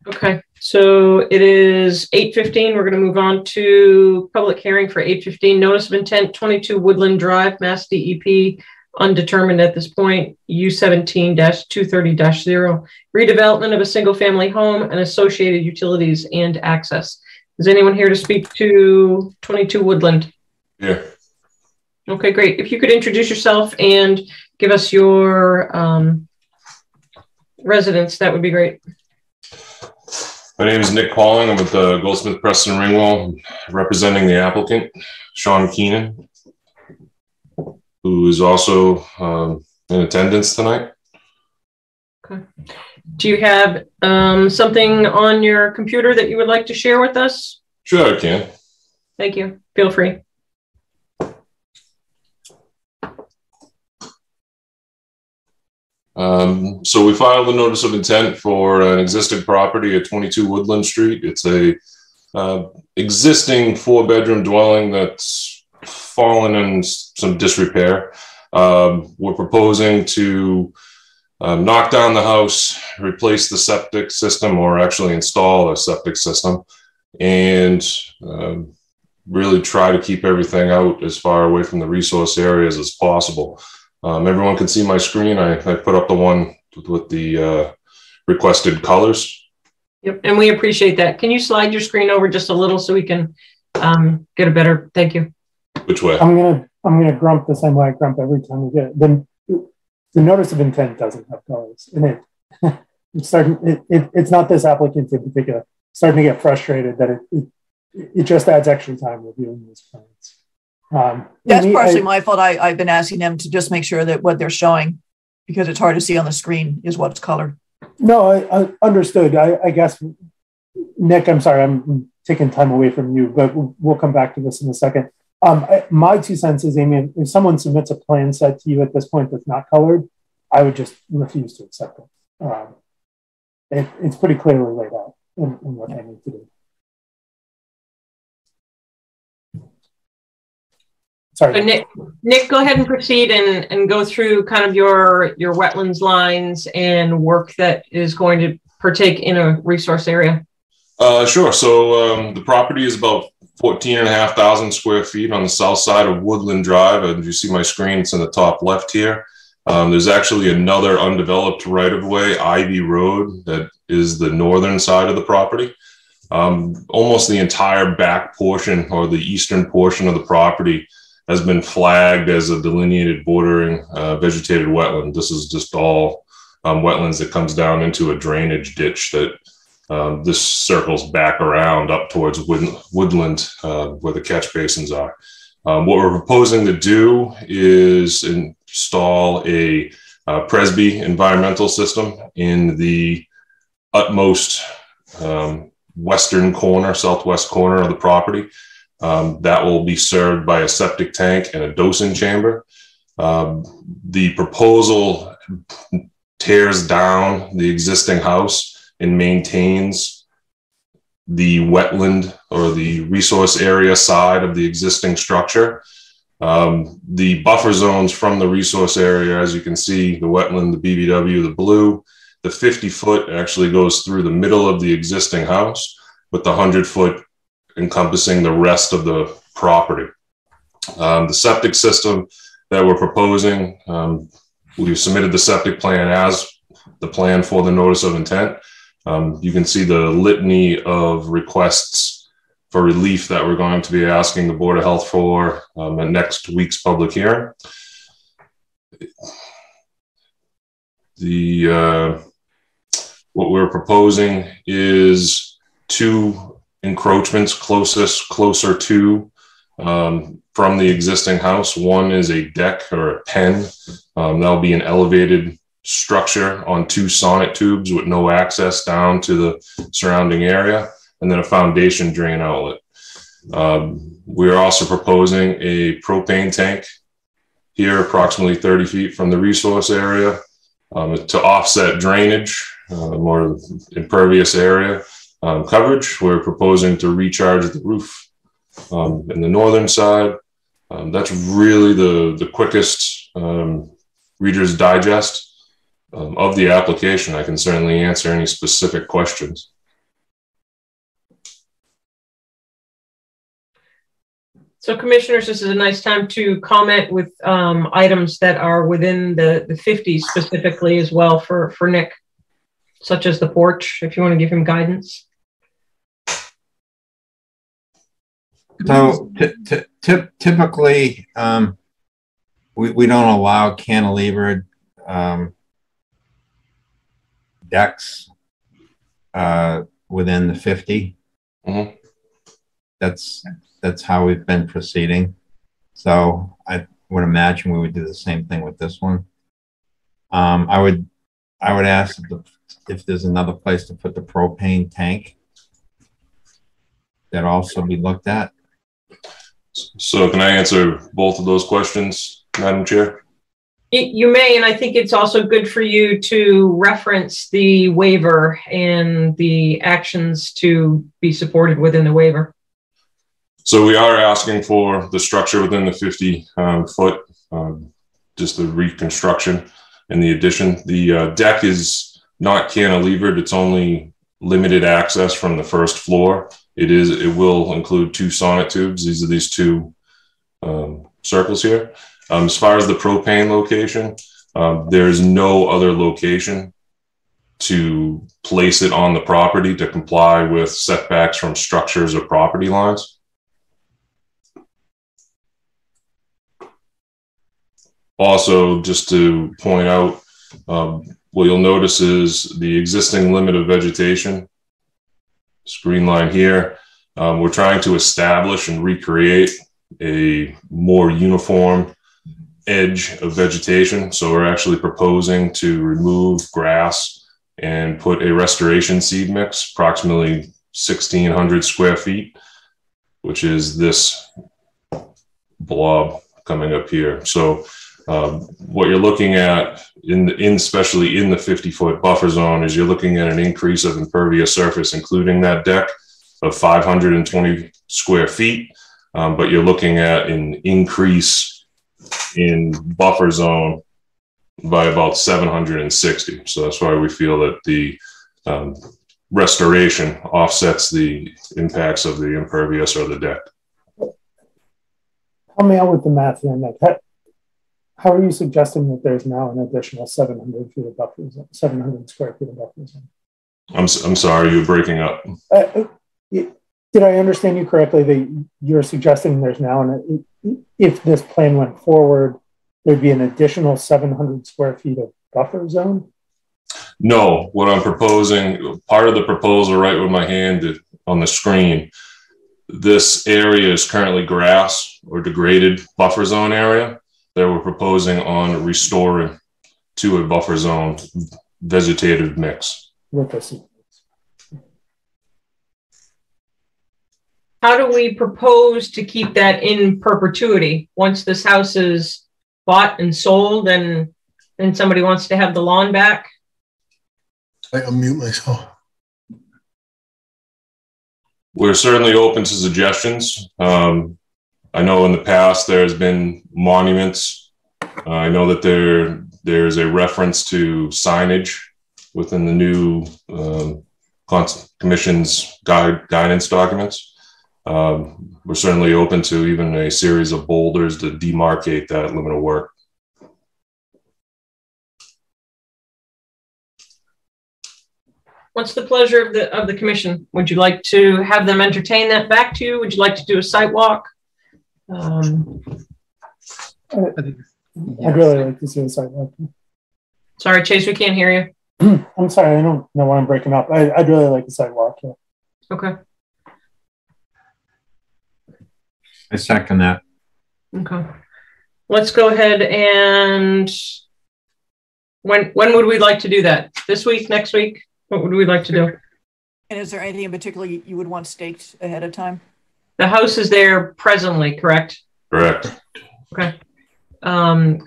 Okay, so it is 8:15. We're going to move on to public hearing for 8:15. Notice of intent, 22 Woodland Drive, Mass DEP, undetermined at this point, U17-230-0, redevelopment of a single family home and associated utilities and access. Is anyone here to speak to 22 Woodland? Yeah. Okay, great. If you could introduce yourself and give us your residence, that would be great. My name is Nick Pauling. I'm with Goldsmith Preston Ringwell, representing the applicant, Sean Keenan, who is also in attendance tonight. Okay. Do you have something on your computer that you would like to share with us? Sure, I can. Thank you. Feel free. So we filed a notice of intent for an existing property at 22 Woodland Street. It's a existing 4-bedroom dwelling that's fallen in some disrepair. We're proposing to knock down the house, replace the septic system, or actually install a septic system, and really try to keep everything out as far away from the resource areas as possible. Everyone can see my screen. I put up the one with the requested colors. Yep, and we appreciate that. Can you slide your screen over just a little so we can get a better, thank you. Which way? I'm gonna grump the same way I grump every time we get it. Then the notice of intent doesn't have colors in it. It's not this applicant in particular. Starting to get frustrated that it just adds extra time reviewing these plans. That's partially my fault. I've been asking them to just make sure that what they're showing, because it's hard to see on the screen, is what's colored. No, I understood. I guess, Nick, I'm sorry, I'm taking time away from you, but we'll come back to this in a second. My 2 cents is, Amy, if someone submits a plan set to you at this point that's not colored, I would just refuse to accept it. It's pretty clearly laid out in what I need to do. Sorry. So Nick, go ahead and proceed and go through kind of your wetlands lines and work that is going to partake in a resource area. Sure. So the property is about 14,500 square feet on the south side of Woodland Drive. And you see my screen, it's in the top left here. There's actually another undeveloped right-of-way, Ivy Road, that is the northern side of the property. Almost the entire back portion, or the eastern portion of the property, has been flagged as a delineated bordering vegetated wetland. This is just all wetlands that comes down into a drainage ditch that this circles back around up towards woodland where the catch basins are. What we're proposing to do is install a Presby environmental system in the utmost western corner, southwest corner of the property. That will be served by a septic tank and a dosing chamber. The proposal tears down the existing house and maintains the wetland or the resource area side of the existing structure. The buffer zones from the resource area, as you can see, the wetland, the BVW, the blue, the 50-foot actually goes through the middle of the existing house, with the 100-foot encompassing the rest of the property. The septic system that we're proposing, we've submitted the septic plan as the plan for the notice of intent. You can see the litany of requests for relief that we're going to be asking the Board of Health for at next week's public hearing. What we're proposing is 2 encroachments closer to from the existing house. One is a deck or a pen. That'll be an elevated structure on 2 sonnet tubes with no access down to the surrounding area, and then a foundation drain outlet. We're also proposing a propane tank here, approximately 30 feet from the resource area, to offset drainage, more impervious area coverage. We're proposing to recharge the roof in the northern side. That's really the quickest Reader's Digest of the application. I can certainly answer any specific questions. So commissioners, this is a nice time to comment with items that are within the 50s specifically as well for Nick, such as the porch, if you want to give him guidance. So typically, we don't allow cantilevered decks within the 50. Mhm. That's how we've been proceeding. So I would imagine we would do the same thing with this one. I would ask if there's another place to put the propane tank that also be looked at. So can I answer both of those questions, Madam Chair? You may, and I think it's also good for you to reference the waiver and the actions to be supported within the waiver. So we are asking for the structure within the 50 foot, just the reconstruction and the addition. The deck is not cantilevered. It's only limited access from the first floor. It will include 2 sonotubes. These are these 2 circles here. As far as the propane location, there is no other location to place it on the property to comply with setbacks from structures or property lines. Also, just to point out, what you'll notice is the existing limit of vegetation, screen line here. We're trying to establish and recreate a more uniform edge of vegetation. So we're actually proposing to remove grass and put a restoration seed mix, approximately 1,600 square feet, which is this blob coming up here. So what you're looking at especially in the 50-foot buffer zone is you're looking at an increase of impervious surface, including that deck, of 520 square feet. But you're looking at an increase in buffer zone by about 760. So that's why we feel that the restoration offsets the impacts of the impervious or the deck. Help me out with the math here, Nick. How are you suggesting that there's now an additional 700 feet of buffer zone, 700 square feet of buffer zone? I'm sorry, you're breaking up. Did I understand you correctly that you're suggesting there's now, if this plan went forward, there'd be an additional 700 square feet of buffer zone? No, what I'm proposing, part of the proposal right with my hand on the screen, this area is currently grass or degraded buffer zone area that we're proposing on restoring to a buffer zone vegetative mix. How do we propose to keep that in perpetuity? Once this house is bought and sold and then somebody wants to have the lawn back? I unmute myself. We're certainly open to suggestions. I know in the past there's been monuments. I know that there's a reference to signage within the new Commission's guidance documents. We're certainly open to even a series of boulders to demarcate that limit of work. What's the pleasure of the commission? Would you like to have them entertain that back to you? Would you like to do a site walk? I'd really like to see a site walk. Sorry, Chase, we can't hear you. I'm sorry, I don't know why I'm breaking up. I'd really like a site walk. Yeah. Okay. I second that. Okay. Let's go ahead and when would we like to do that? This week, next week? What would we like to do? And is there anything in particular you would want staked ahead of time? The house is there presently, correct? Correct. Okay.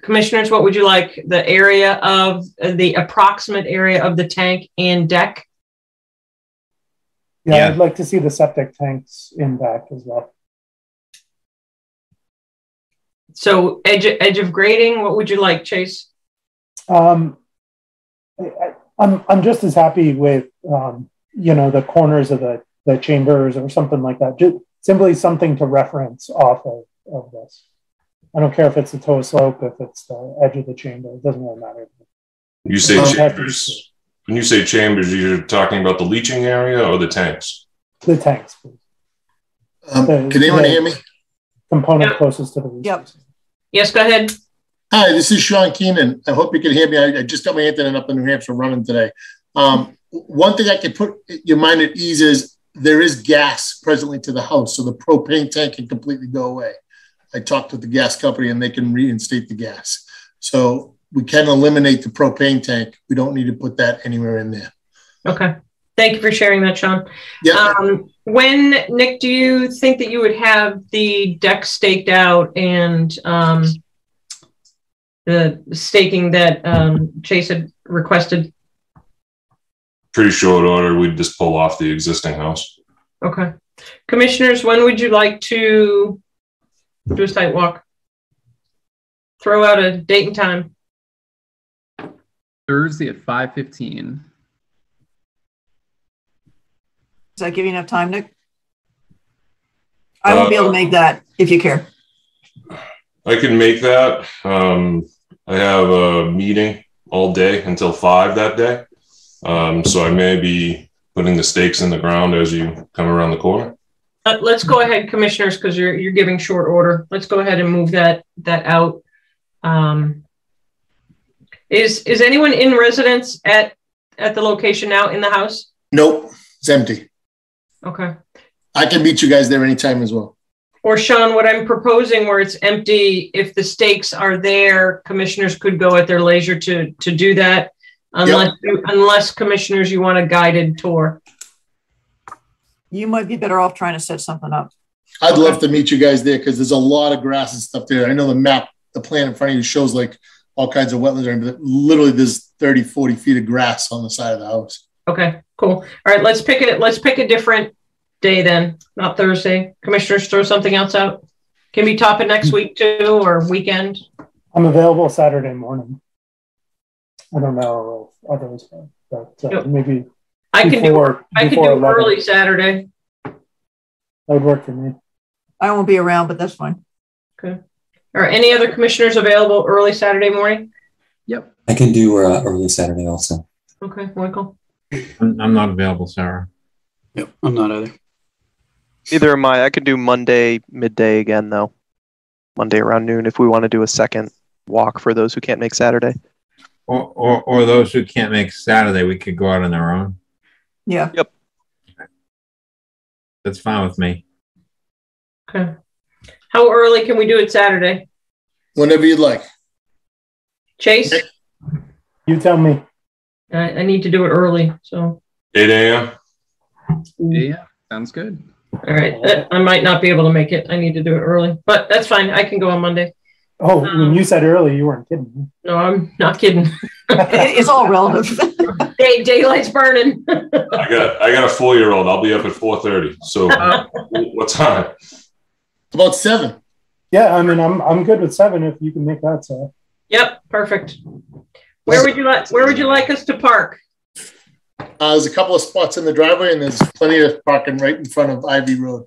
Commissioners, what would you like? The area of the approximate area of the tank and deck? Yeah, I'd like to see the septic tanks in back as well. So edge of grading, what would you like, Chase? I'm just as happy with the corners of the chambers or something like that. Just simply something to reference off of this. I don't care if it's the toe slope, if it's the edge of the chamber. It doesn't really matter. You say chambers. When you say chambers, you're talking about the leaching area or the tanks? The tanks, please. Can anyone hear me? Component closest to the resource. Yep. Yes, go ahead. Hi, this is Sean Keenan. I hope you can hear me. I just got my internet up in New Hampshire running today. One thing I can put your mind at ease is there is gas presently to the house, so the propane tank can completely go away. I talked with the gas company and they can reinstate the gas. So we can eliminate the propane tank. We don't need to put that anywhere in there. Okay. Thank you for sharing that, Sean. Yeah. When, Nick, do you think that you would have the deck staked out and the staking that Chase had requested? Pretty short order. We'd just pull off the existing house. Okay. Commissioners, when would you like to do a site walk? Throw out a date and time. Thursday at 5:15. Does that give you enough time, Nick? I won't be able to make that if you care. I can make that. I have a meeting all day until 5 that day. So I may be putting the stakes in the ground as you come around the corner. Let's go ahead, commissioners, because you're giving short order. Let's go ahead and move that out. Is anyone in residence at the location now in the house? Nope, it's empty. Okay. I can meet you guys there anytime as well. Or Sean, what I'm proposing where it's empty, if the stakes are there, commissioners could go at their leisure to do that, unless commissioners, you want a guided tour. You might be better off trying to set something up. I'd love to meet you guys there because there's a lot of grass and stuff there. I know the map, the plan in front of you shows like all kinds of wetlands, but literally there's 30, 40 feet of grass on the side of the house. Okay, cool. All right, let's pick a different day then, not Thursday. Commissioners, throw something else out. Can we top it next week too, or weekend? I'm available Saturday morning. I don't know if others are, but maybe I can do early Saturday. That would work for me. I won't be around, but that's fine. Okay. Are any other commissioners available early Saturday morning? Yep. I can do early Saturday also. Okay, Michael. I'm not available, Sarah. Yep, I'm not either. Neither am I. I could do Monday midday again, though. Monday around noon if we want to do a second walk for those who can't make Saturday. Or those who can't make Saturday, we could go out on our own. Yeah. Yep. That's fine with me. Okay. How early can we do it Saturday? Whenever you'd like. Chase? You tell me. I need to do it early, so. 8 a.m. Yeah, sounds good. All right. I might not be able to make it. I need to do it early, but that's fine. I can go on Monday. Oh, when you said early, you weren't kidding. No, I'm not kidding. It's all relative. Daylight's burning. I got a 4-year-old. I'll be up at 4:30. So what time? About 7. Yeah, I mean, I'm good with 7 if you can make that. So. Yep, perfect. Where would you like us to park? There's a couple of spots in the driveway, and there's plenty of parking right in front of Ivy Road.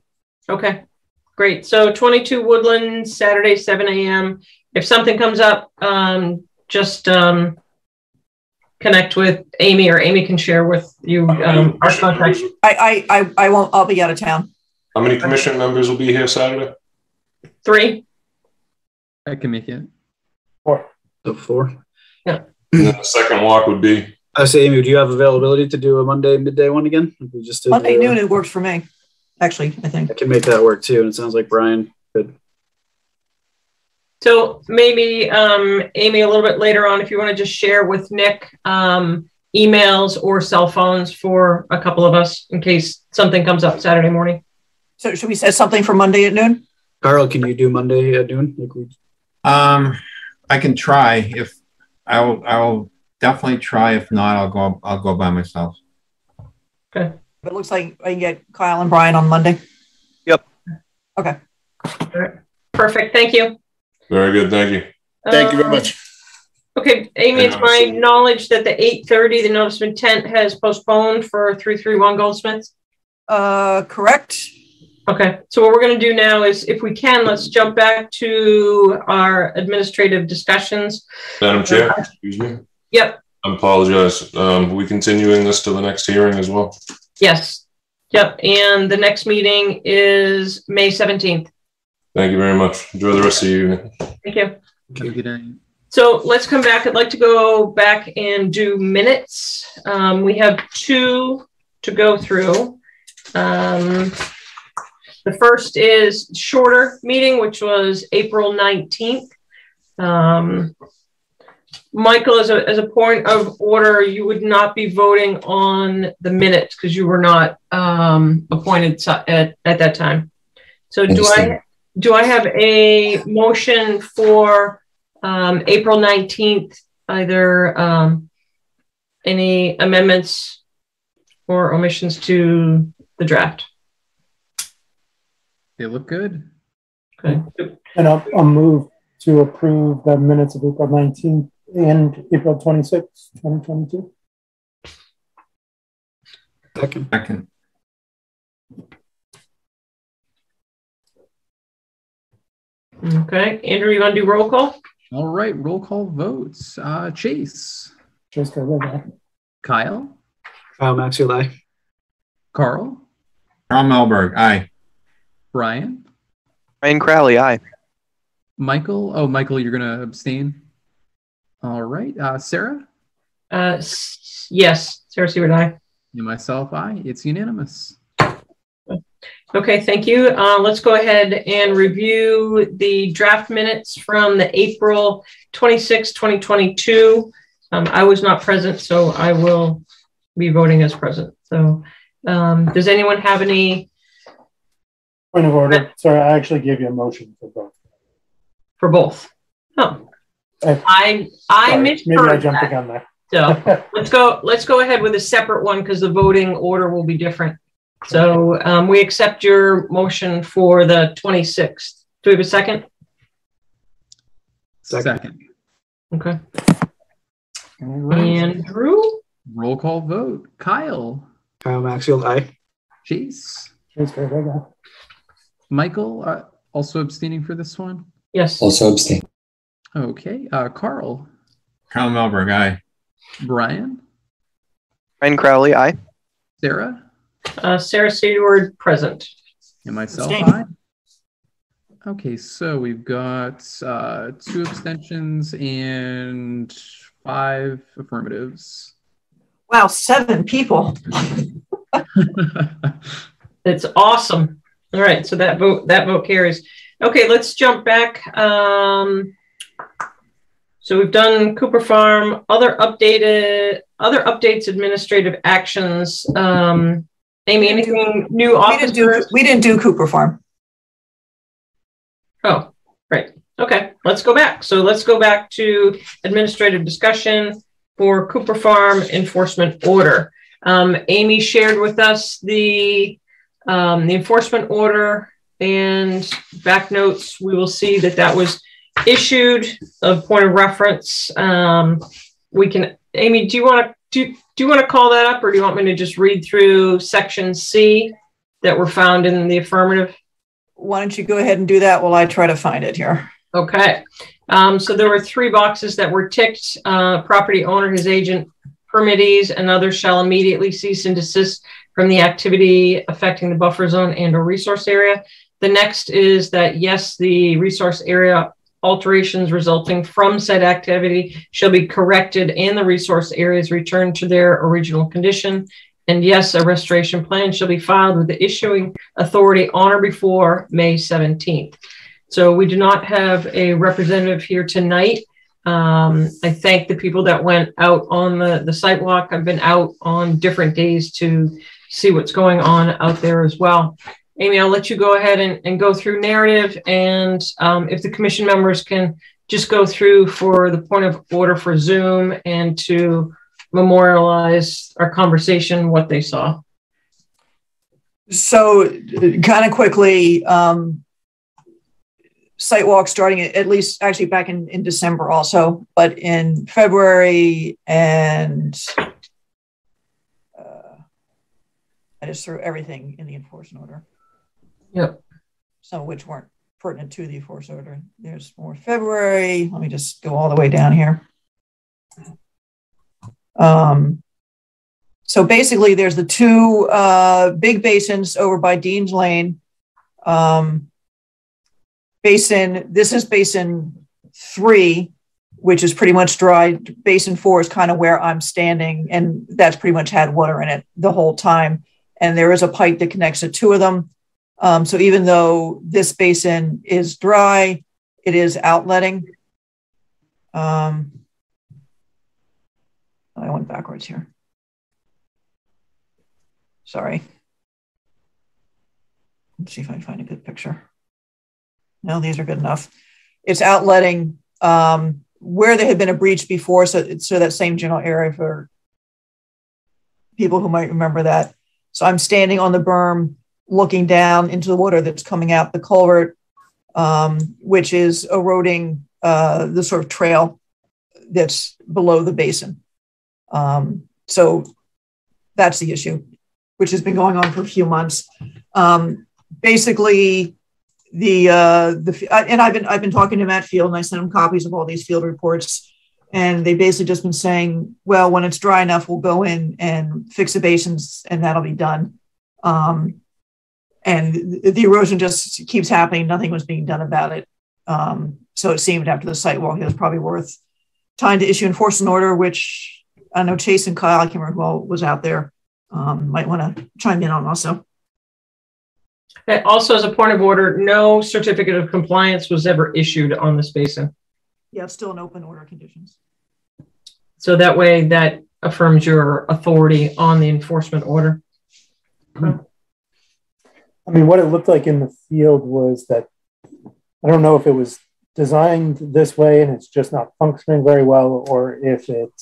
Okay, great. So 22 Woodland, Saturday, 7 a.m. If something comes up, just connect with Amy, or Amy can share with you our contact. I won't. I'll be out of town. How many commission members will be here Saturday? 3. I can make it. 4. So 4. Yeah. And then the second walk would be? I say, Amy, do you have availability to do a Monday midday one again? If we just did Monday noon, it works for me. Actually, I think I can make that work too. And it sounds like Brian could. So maybe Amy, a little bit later on, if you want to just share with Nick emails or cell phones for a couple of us in case something comes up Saturday morning. So should we set something for Monday at noon? Carl, can you do Monday at noon? I can try. If I will definitely try. If not, I'll go by myself. Okay. But it looks like I can get Kyle and Brian on Monday. Yep. Okay. All right. Perfect. Thank you. Very good. Thank you. Thank you very much. Okay, Amy, it's my knowledge that the 8:30, the notice of intent has postponed for 331 Goldsmiths. Correct. Okay, so what we're going to do now is, if we can, let's jump back to our administrative discussions. Madam Chair, excuse me. Yep. I apologize. We continuing this to the next hearing as well? Yes. Yep. And the next meeting is May 17th. Thank you very much. Enjoy the rest of your evening. Thank you. Have a good night. So let's come back. I'd like to go back and do minutes. We have 2 to go through. The first is shorter meeting, which was April 19th. Michael, as a point of order, you would not be voting on the minutes because you were not appointed at that time. So do I have a motion for April 19th, either any amendments or omissions to the draft? They look good. Okay. And I'll move to approve the minutes of April 19th and April 26th, 2022. Second. Okay. Andrew, you want to do roll call? All right, roll call votes. Chase. Chase Carver. Kyle. Kyle Maxfield, aye. Carl. Carl Melberg, aye. Brian. Ryan Crowley, aye. Michael. Oh, Michael, you're going to abstain. All right. Sarah. Yes. Sarah Seward, aye. And myself, aye. It's unanimous. Okay, thank you. Let's go ahead and review the draft minutes from the April 26, 2022. I was not present, so I will be voting as present. So does anyone have any? Point of order. Sorry, I actually gave you a motion for both. For both. Oh, I misheard. Maybe I jumped the gun there. So let's go ahead with a separate one because the voting order will be different. So we accept your motion for the 26th. Do we have a second? Second. Okay. All right. Andrew? Roll call vote. Kyle. Kyle Maxfield, aye. Chase. Chase Carver. Michael, also abstaining for this one? Yes. Also abstain. Okay. Carl. Carl Melberg, aye. Brian. Ryan Crowley, aye. Sarah. Sarah Seward, present. And myself, Abstain. aye. Okay, so we've got 2 abstentions and 5 affirmatives. Wow, 7 people. It's awesome. All right, so that vote carries. Okay, let's jump back. So we've done Cooper Farm, other updates, administrative actions. Amy, anything new? We didn't do Cooper Farm. Oh, right. Okay, let's go back. So let's go back to administrative discussion for Cooper Farm enforcement order. Amy shared with us the enforcement order, and back notes. We will see that was issued. A point of reference. We can. Amy, do you want to call that up, or do you want me to just read through section C that were found in the affirmative? Why don't you go ahead and do that while I try to find it here? Okay. So there were 3 boxes that were ticked. Property owner, his agent, permittees, and others shall immediately cease and desist from the activity affecting the buffer zone and or resource area. The next is that, yes, the resource area alterations resulting from said activity shall be corrected and the resource areas returned to their original condition. And yes, a restoration plan shall be filed with the issuing authority on or before May 17th. So we do not have a representative here tonight. I thank the people that went out on the site walk. I've been out on different days to see what's going on out there as well. Amy, I'll let you go ahead and go through narrative, and if the commission members can just go through for the point of order for Zoom and to memorialize our conversation, what they saw. So kind of quickly, site walk starting at least actually back in December also, but in February, and I just threw everything in the enforcement order. Yep. Some of which weren't pertinent to the enforcement order. There's more February. Let me just go all the way down here. So basically, there's the two big basins over by Dean's Lane. This is basin 3, which is pretty much dry. Basin 4 is kind of where I'm standing, and that's pretty much had water in it the whole time. And there is a pipe that connects the two of them. So even though this basin is dry, it is outletting. I went backwards here. Sorry. Let's see if I can find a good picture. No, these are good enough. It's outletting where there had been a breach before, so it's that same general area for people who might remember that. So I'm standing on the berm, looking down into the water that's coming out the culvert, which is eroding the sort of trail that's below the basin. So that's the issue, which has been going on for a few months. Basically, and I've been talking to Matt Field, and I sent him copies of all these field reports, and they basically just been saying, well, when it's dry enough, we'll go in and fix the basins, and that'll be done. And the erosion just keeps happening. Nothing was being done about it. So it seemed after the site walk, it was probably worth time to issue enforcement order, which I know Chase and Kyle, I can't remember who all was out there, might want to chime in on also. Also, as a point of order, no certificate of compliance was ever issued on this basin. Yeah, it's still an open order conditions. So that way that affirms your authority on the enforcement order. I mean, what it looked like in the field was that, I don't know if it was designed this way and it's just not functioning very well, or if it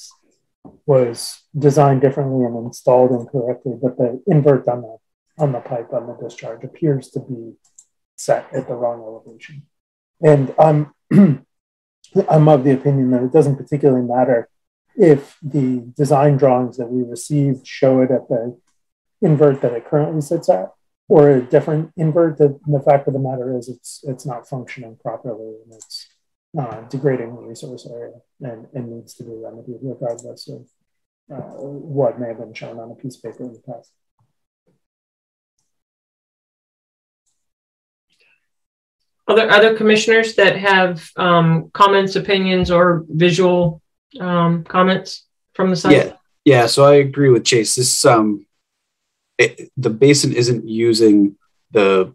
was designed differently and installed incorrectly, but the invert on the pipe on the discharge appears to be set at the wrong elevation. And I'm of the opinion that it doesn't particularly matter if the design drawings that we received show it at the invert that it currently sits at, or a different invert. The fact of the matter is it's not functioning properly, and it's degrading the resource area, and needs to be remedied regardless of what may have been shown on a piece of paper in the past. Other commissioners that have comments, opinions, or visual comments from the site? Yeah. So I agree with Chase. This the basin isn't using the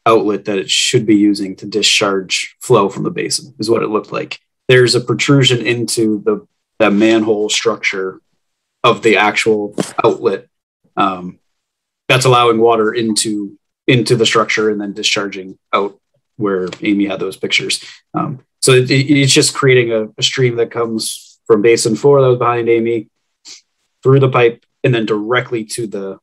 outlet that it should be using to discharge flow from the basin, is what it looked like. There's a protrusion into the manhole structure of the actual outlet that's allowing water into the structure and then discharging out where Amy had those pictures. So it's just creating a stream that comes from basin 4 that was behind Amy through the pipe and then directly to the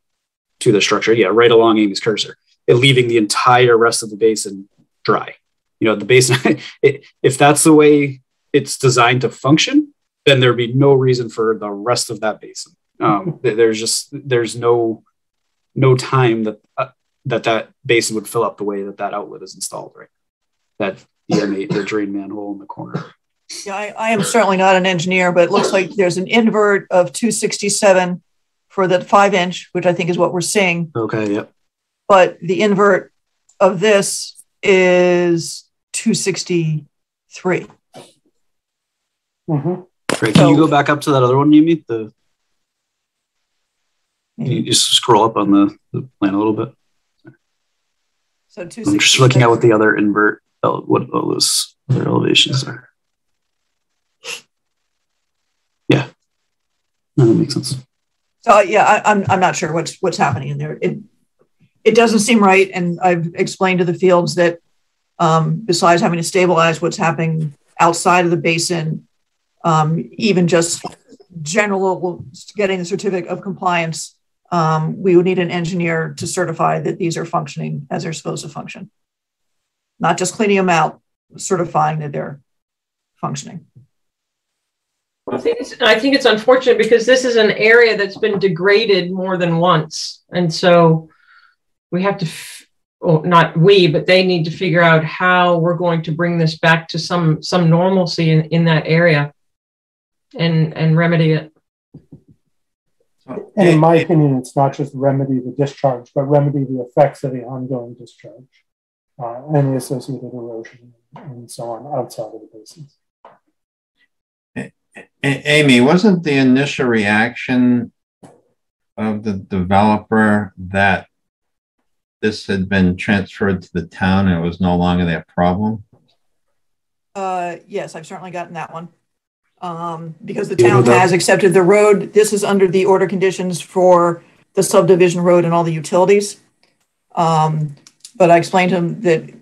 structure. Yeah, right along Amy's cursor, and leaving the entire rest of the basin dry. You know, the basin, if that's the way it's designed to function, then there'd be no reason for the rest of that basin. There's no time that basin would fill up the way that outlet is installed, right? That the drain manhole in the corner. Yeah, I am certainly not an engineer, but it looks like there's an invert of 267 for the 5-inch, which I think is what we're seeing. Okay, yep. But the invert of this is 263. Mm-hmm. Great. Can you go back up to that other one, Amy? Can you just scroll up on the plan a little bit? So I'm just looking at what the other invert, what all those other elevations are. Yeah, no, that makes sense. So yeah, I'm not sure what's happening in there. It doesn't seem right, and I've explained to the fields that besides having to stabilize what's happening outside of the basin, even just general getting the certificate of compliance, we would need an engineer to certify that these are functioning as they're supposed to function. Not just cleaning them out, certifying that they're functioning. I think it's unfortunate because this is an area that's been degraded more than once. And so we have to, not we, but they need to figure out how we're going to bring this back to some normalcy in that area and remedy it. And in my opinion, it's not just remedy the discharge, but remedy the effects of the ongoing discharge and the associated erosion and so on outside of the basins. Amy, wasn't the initial reaction of the developer that this had been transferred to the town and it was no longer their problem? Yes, I've certainly gotten that one. Because the town has accepted the road. This is under the order conditions for the subdivision road and all the utilities. But I explained to him that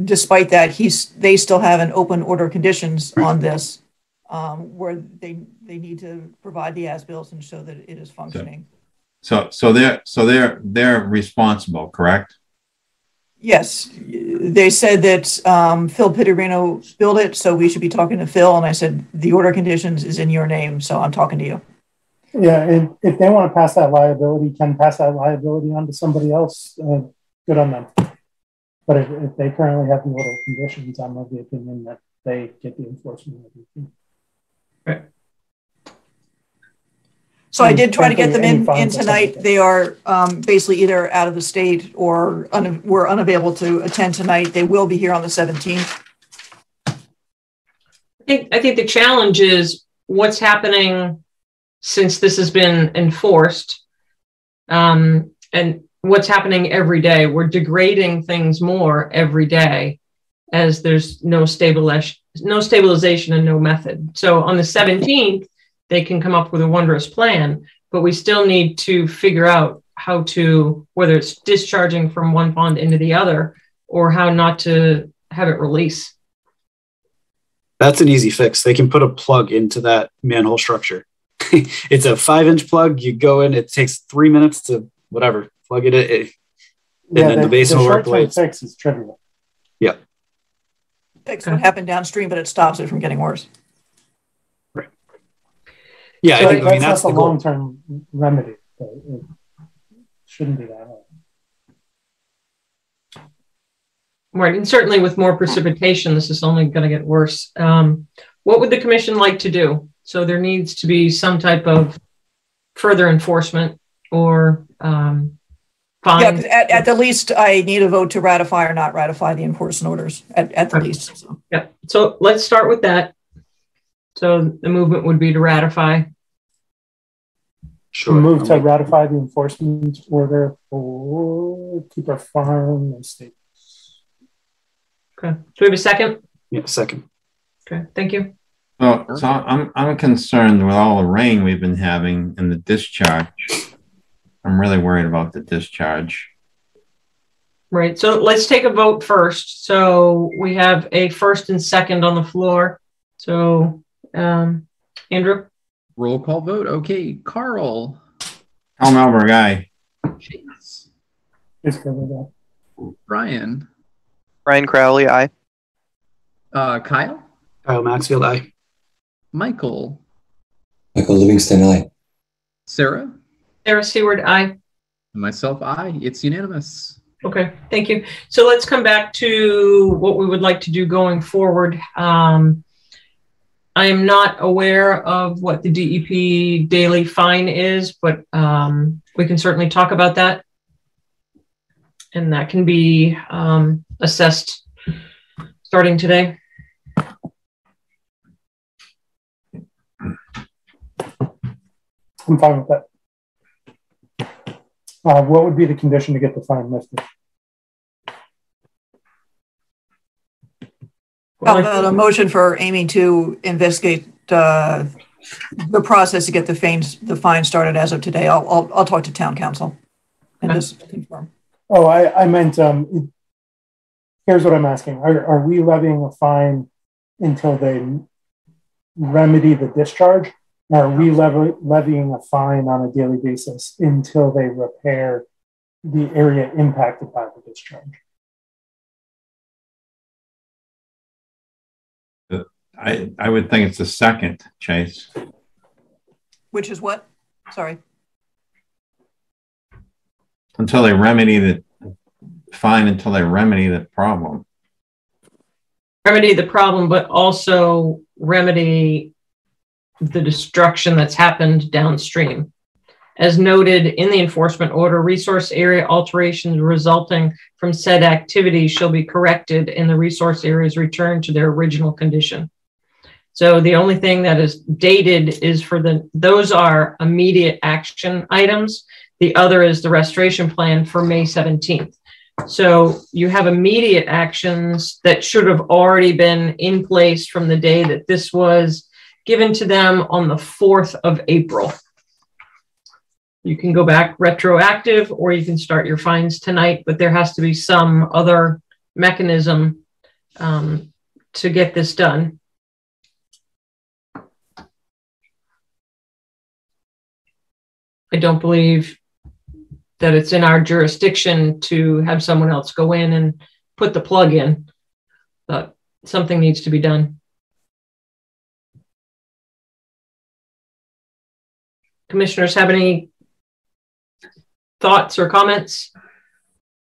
despite that, they still have an open order conditions on this, where they need to provide the as-bills and show that it is functioning. So they're responsible, correct? Yes, they said that Phil Pittarino built it, so we should be talking to Phil. And I said, the order conditions is in your name, so I'm talking to you. Yeah, and if they want to pass that liability, can pass that liability on to somebody else, good on them. But if they currently have the order conditions, I'm of the opinion that they get the enforcement of everything. Right. So I did try to get them in tonight. They are basically either out of the state or were unavailable to attend tonight. They will be here on the 17th. I think the challenge is what's happening since this has been enforced, and what's happening every day. We're degrading things more every day as there's no stabilization and no method. So on the 17th, they can come up with a wondrous plan, but we still need to figure out how to, whether it's discharging from one pond into the other or how not to have it release. That's an easy fix. They can put a plug into that manhole structure. It's a 5-inch plug. You go in, it takes 3 minutes to whatever, plug it in. And then the basin will work. The fix is trivial. Yeah. Fix what happened downstream, but it stops it from getting worse. Yeah, so I mean that's the long-term remedy. But it shouldn't be that hard. Right, and certainly with more precipitation, this is only going to get worse. What would the commission like to do? So there needs to be some type of further enforcement or fine. Yeah, at the least, I need a vote to ratify or not ratify the enforcement orders at the least. So. Yeah, so let's start with that. So the movement would be to ratify. Sure. Move to ratify the enforcement order for Cooper Farm and State. Okay. Do we have a second? Yeah, second. Okay, thank you. So I'm concerned with all the rain we've been having and the discharge. I'm really worried about the discharge. Right. So let's take a vote first. So we have a first and second on the floor. So Andrew? Roll call vote. Okay, Carl. Carl Melberg, aye. Chase. Brian. Brian Crowley, aye. Kyle. Kyle Maxfield, aye. Michael. Michael Livingston, aye. Sarah. Sarah Seward, aye. And myself, aye. It's unanimous. Okay, thank you. So let's come back to what we would like to do going forward. I am not aware of what the DEP daily fine is, but we can certainly talk about that. And that can be assessed starting today. I'm fine with that. What would be the condition to get the fine lifted? A motion for Amy to investigate the process to get the fine started as of today. I'll talk to town council and just confirm. Oh, I meant, here's what I'm asking. Are we levying a fine until they remedy the discharge? Or are we levying a fine on a daily basis until they repair the area impacted by the discharge? I would think it's the second, Chase. Which is what? Sorry. Until they remedy the fine, until they remedy the problem. Remedy the problem, but also remedy the destruction that's happened downstream. As noted in the enforcement order, resource area alterations resulting from said activities shall be corrected and the resource areas returned to their original condition. So the only thing that is dated is for those are immediate action items. The other is the restoration plan for May 17th. So you have immediate actions that should have already been in place from the day that this was given to them on the 4th of April. You can go back retroactive or you can start your fines tonight, but there has to be some other mechanism to get this done. I don't believe that it's in our jurisdiction to have someone else go in and put the plug in, but something needs to be done. Commissioners have any thoughts or comments?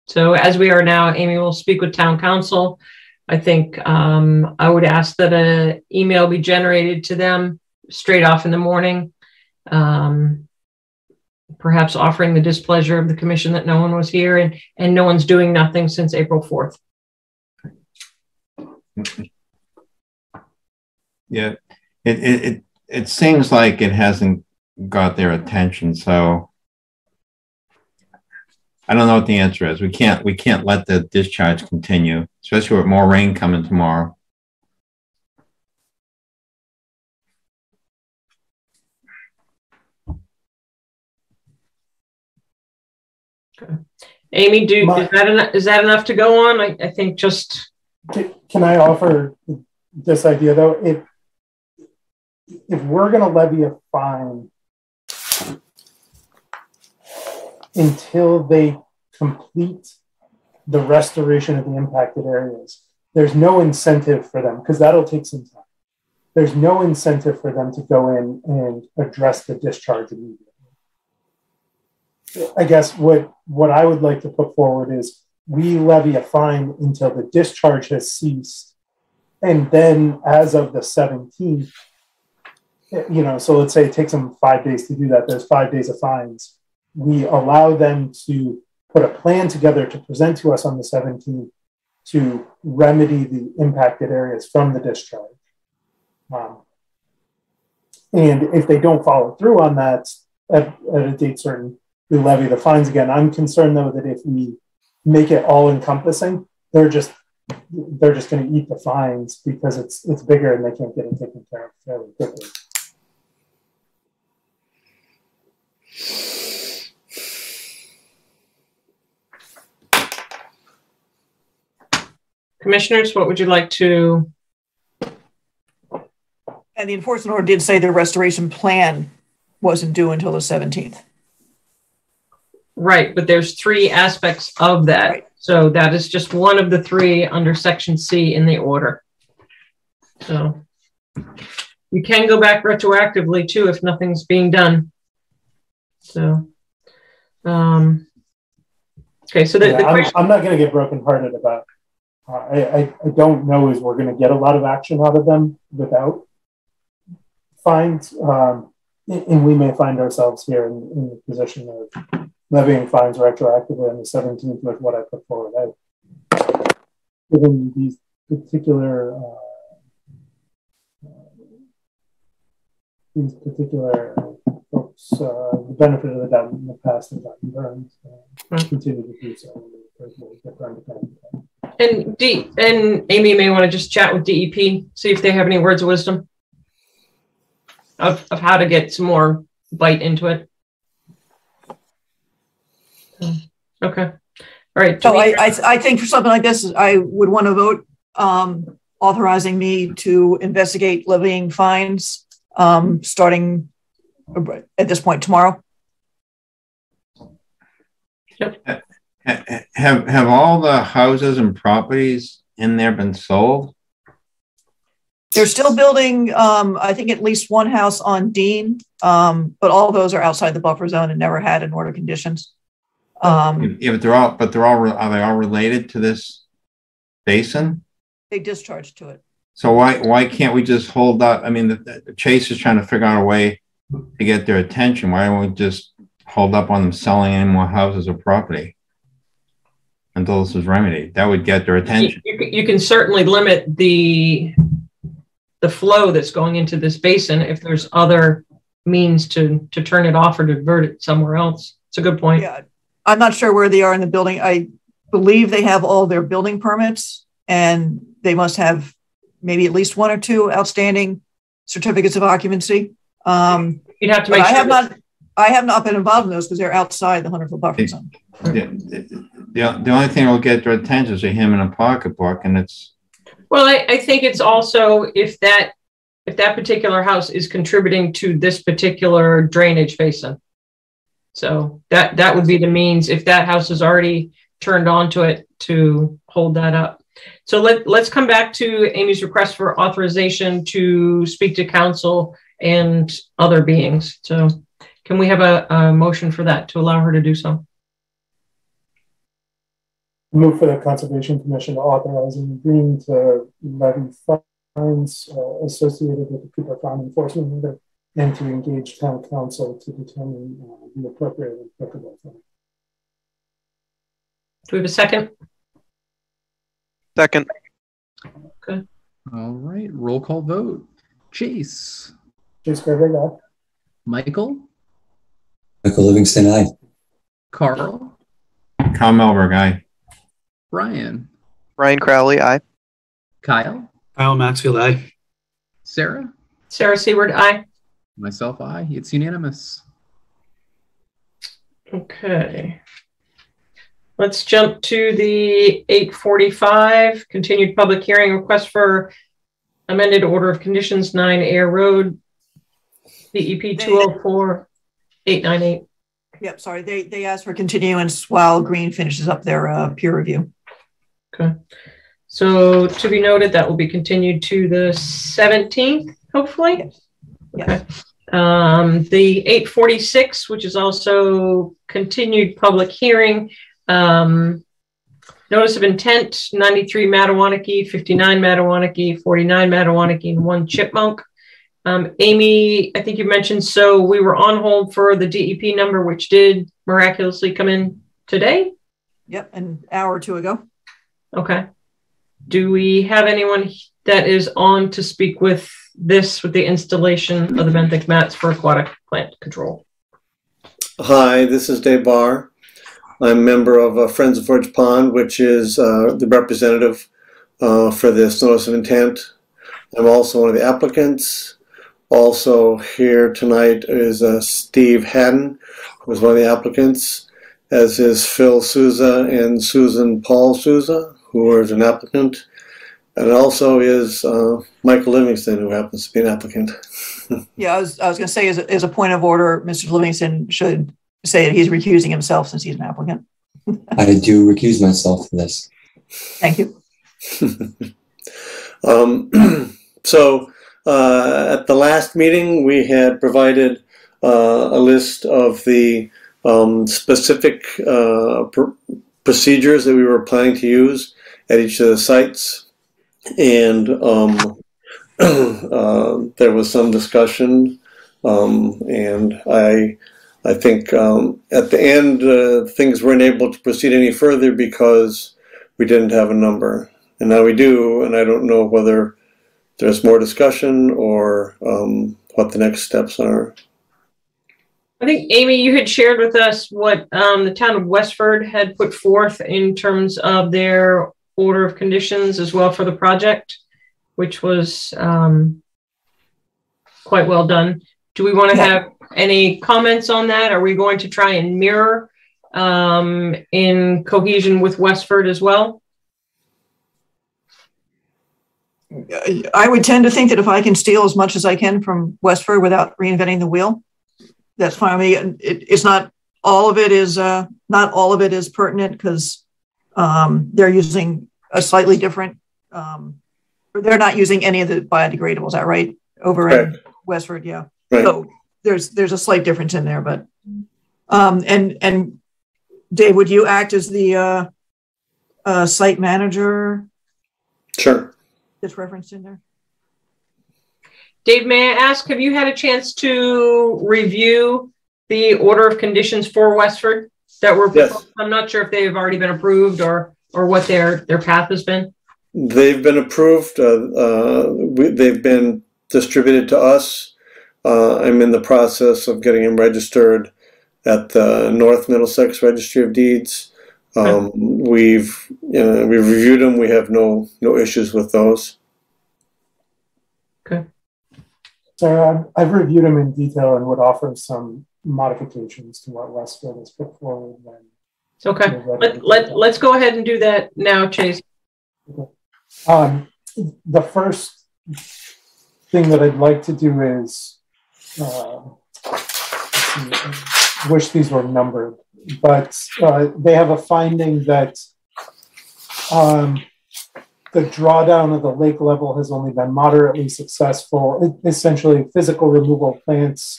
So as we are now, Amy will speak with town council. I think I would ask that an email be generated to them straight off in the morning. Perhaps offering the displeasure of the commission that no one was here and no one's doing nothing since April 4th. Yeah, it seems like it hasn't got their attention, so I don't know what the answer is. We can't let the discharge continue, especially with more rain coming tomorrow. Okay. Amy, is that enough to go on? I think just. Can I offer this idea though? If we're going to levy a fine until they complete the restoration of the impacted areas, there's no incentive for them because that'll take some time. There's no incentive for them to go in and address the discharge immediately. I guess what I would like to put forward is we levy a fine until the discharge has ceased. And then as of the 17th, so let's say it takes them 5 days to do that. There's 5 days of fines. We allow them to put a plan together to present to us on the 17th to remedy the impacted areas from the discharge. And if they don't follow through on that at a date certain, we levy the fines again. I'm concerned though that if we make it all encompassing, they're just going to eat the fines because it's bigger and they can't get it taken care of fairly quickly. Commissioners, what would you like to? And the enforcement order did say the restoration plan wasn't due until the 17th. Right, but there's 3 aspects of that. Right. So that is just one of the 3 under section C in the order. So you can go back retroactively too if nothing's being done. So, okay, so I'm not going to get brokenhearted about. I don't know if we're going to get a lot of action out of them without fines, and we may find ourselves here in the position of levying fines retroactively on the 17th with what I put forward. Given these particular folks, the benefit of the doubt in the past have gotten burned, continue to do so. And Amy may want to just chat with DEP, see if they have any words of wisdom of how to get some more bite into it. Okay. All right. So I think for something like this, I would want to vote authorizing me to investigate levying fines starting at this point tomorrow. Yep. Have all the houses and properties in there been sold? They're still building, I think, at least one house on Dean, but all those are outside the buffer zone and never had in order conditions. Yeah, but are they all related to this basin? They discharged to it. So why can't we just hold up? I mean, the Chase is trying to figure out a way to get their attention. Why don't we just hold up on them selling any more houses or property until this is remedied. That would get their attention. You can certainly limit the flow that's going into this basin if there's other means to turn it off or divert it somewhere else. It's a good point. Yeah, I'm not sure where they are in the building. I believe they have all their building permits, and they must have maybe at least one or two outstanding certificates of occupancy. You'd have to make sure. I have not been involved in those because they're outside the 100-foot buffer zone. The only thing that will get their attention is him in a pocketbook, and it's. Well, I think it's also if that particular house is contributing to this particular drainage basin. So that would be the means if that house is already turned onto it to hold that up. So let's come back to Amy's request for authorization to speak to council and other beings. So can we have a motion for that to allow her to do so? Move for the Conservation Commission to authorize and Green to levy fines associated with the Cooper Farm enforcement order and to engage town council to determine the appropriate and applicable fine. Do we have a second? Second. Okay. All right. Roll call vote. Chase. Chase Fairbank, aye. Michael. Michael Livingston, aye. Carl. Kyle Melberg, aye. Brian. Ryan Crowley, aye. Kyle. Kyle Maxfield, aye. Sarah. Sarah Seward, aye. Myself, aye. It's unanimous. Okay. Let's jump to the 8:45 continued public hearing request for amended order of conditions 9 Air Road, DEP 204-898. Yep, sorry. They asked for continuance while Green finishes up their peer review. Okay. So to be noted, that will be continued to the 17th, hopefully. Yes. Okay. The 8:46, which is also continued public hearing, notice of intent, 93 Mattawanakie, 59 Mattawanakie, 49 Mattawanakie, and 1 Chipmunk. Amy, I think you mentioned, so we were on hold for the DEP number, which did miraculously come in today? Yep, an hour or two ago. Okay. Do we have anyone that is on to speak with the installation of the benthic mats for aquatic plant control? Hi, this is Dave Barr. I'm a member of Friends of Forge Pond, which is the representative for this notice of intent. I'm also one of the applicants. Also here tonight is Steve Haddon, who is one of the applicants, as is Phil Souza and Susan Paul Souza, who is an applicant. And also is Michael Livingston, who happens to be an applicant. Yeah, I was going to say, as a point of order, Mr. Livingston should say that he's recusing himself since he's an applicant. I do recuse myself from this. Thank you. So at the last meeting, we had provided a list of the specific procedures that we were planning to use at each of the sites. And there was some discussion, and I think at the end things weren't able to proceed any further because we didn't have a number, and now we do, and I don't know whether there's more discussion or what the next steps are. I think, Amy, you had shared with us what the town of Westford had put forth in terms of their order of conditions as well for the project, which was quite well done. Do we want to have any comments on that? Are we going to try and mirror in cohesion with Westford as well? I would tend to think that if I can steal as much as I can from Westford without reinventing the wheel, that's fine with me. It's not all of it is pertinent because they're using a slightly different. They're not using any of the biodegradables. Is that right? Over in Westford, yeah. Right. So there's a slight difference in there, but and Dave, would you act as the site manager? Sure. That's referenced in there. Dave, may I ask, have you had a chance to review the order of conditions for Westford that were Yes. proposed? I'm not sure if they've already been approved or what their path has been. They've been approved. They've been distributed to us. I'm in the process of getting them registered at the North Middlesex Registry of Deeds. We've reviewed them. We have no issues with those. Okay. So I've reviewed them in detail and would offer some modifications to what Westfield has put forward. Okay. Let's go ahead and do that now, Chase. Okay. The first thing that I'd like to do is, I wish these were numbered, but they have a finding that the drawdown of the lake level has only been moderately successful. Essentially, physical removal of plants.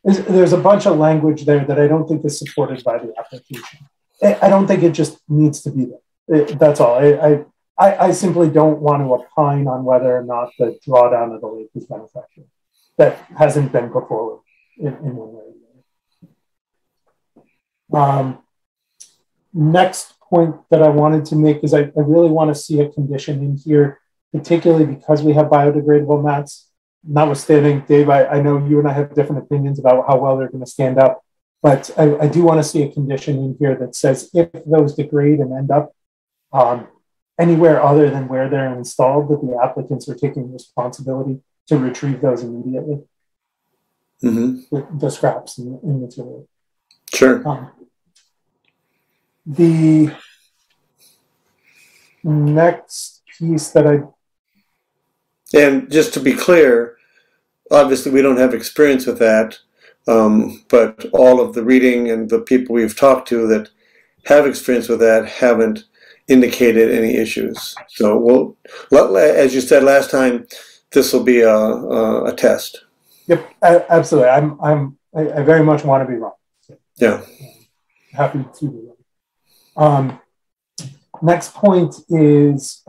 There's a bunch of language there that I don't think is supported by the application. I don't think it just needs to be there. That's all. I simply don't want to opine on whether or not the drawdown of the lake has been effective. That hasn't been put forward in one way or another. Next point that I wanted to make is I really want to see a condition in here, particularly because we have biodegradable mats. Notwithstanding, Dave, I know you and I have different opinions about how well they're going to stand up, but I do want to see a condition in here that says if those degrade and end up anywhere other than where they're installed, that the applicants are taking responsibility to retrieve those immediately. The scraps and material. Sure. The next piece that And just to be clear, obviously we don't have experience with that, but all of the reading and the people we've talked to that have experience with that haven't indicated any issues. So as you said last time, this will be a test. Yep, absolutely. I very much want to be wrong. Yeah. Happy to be wrong. Next point is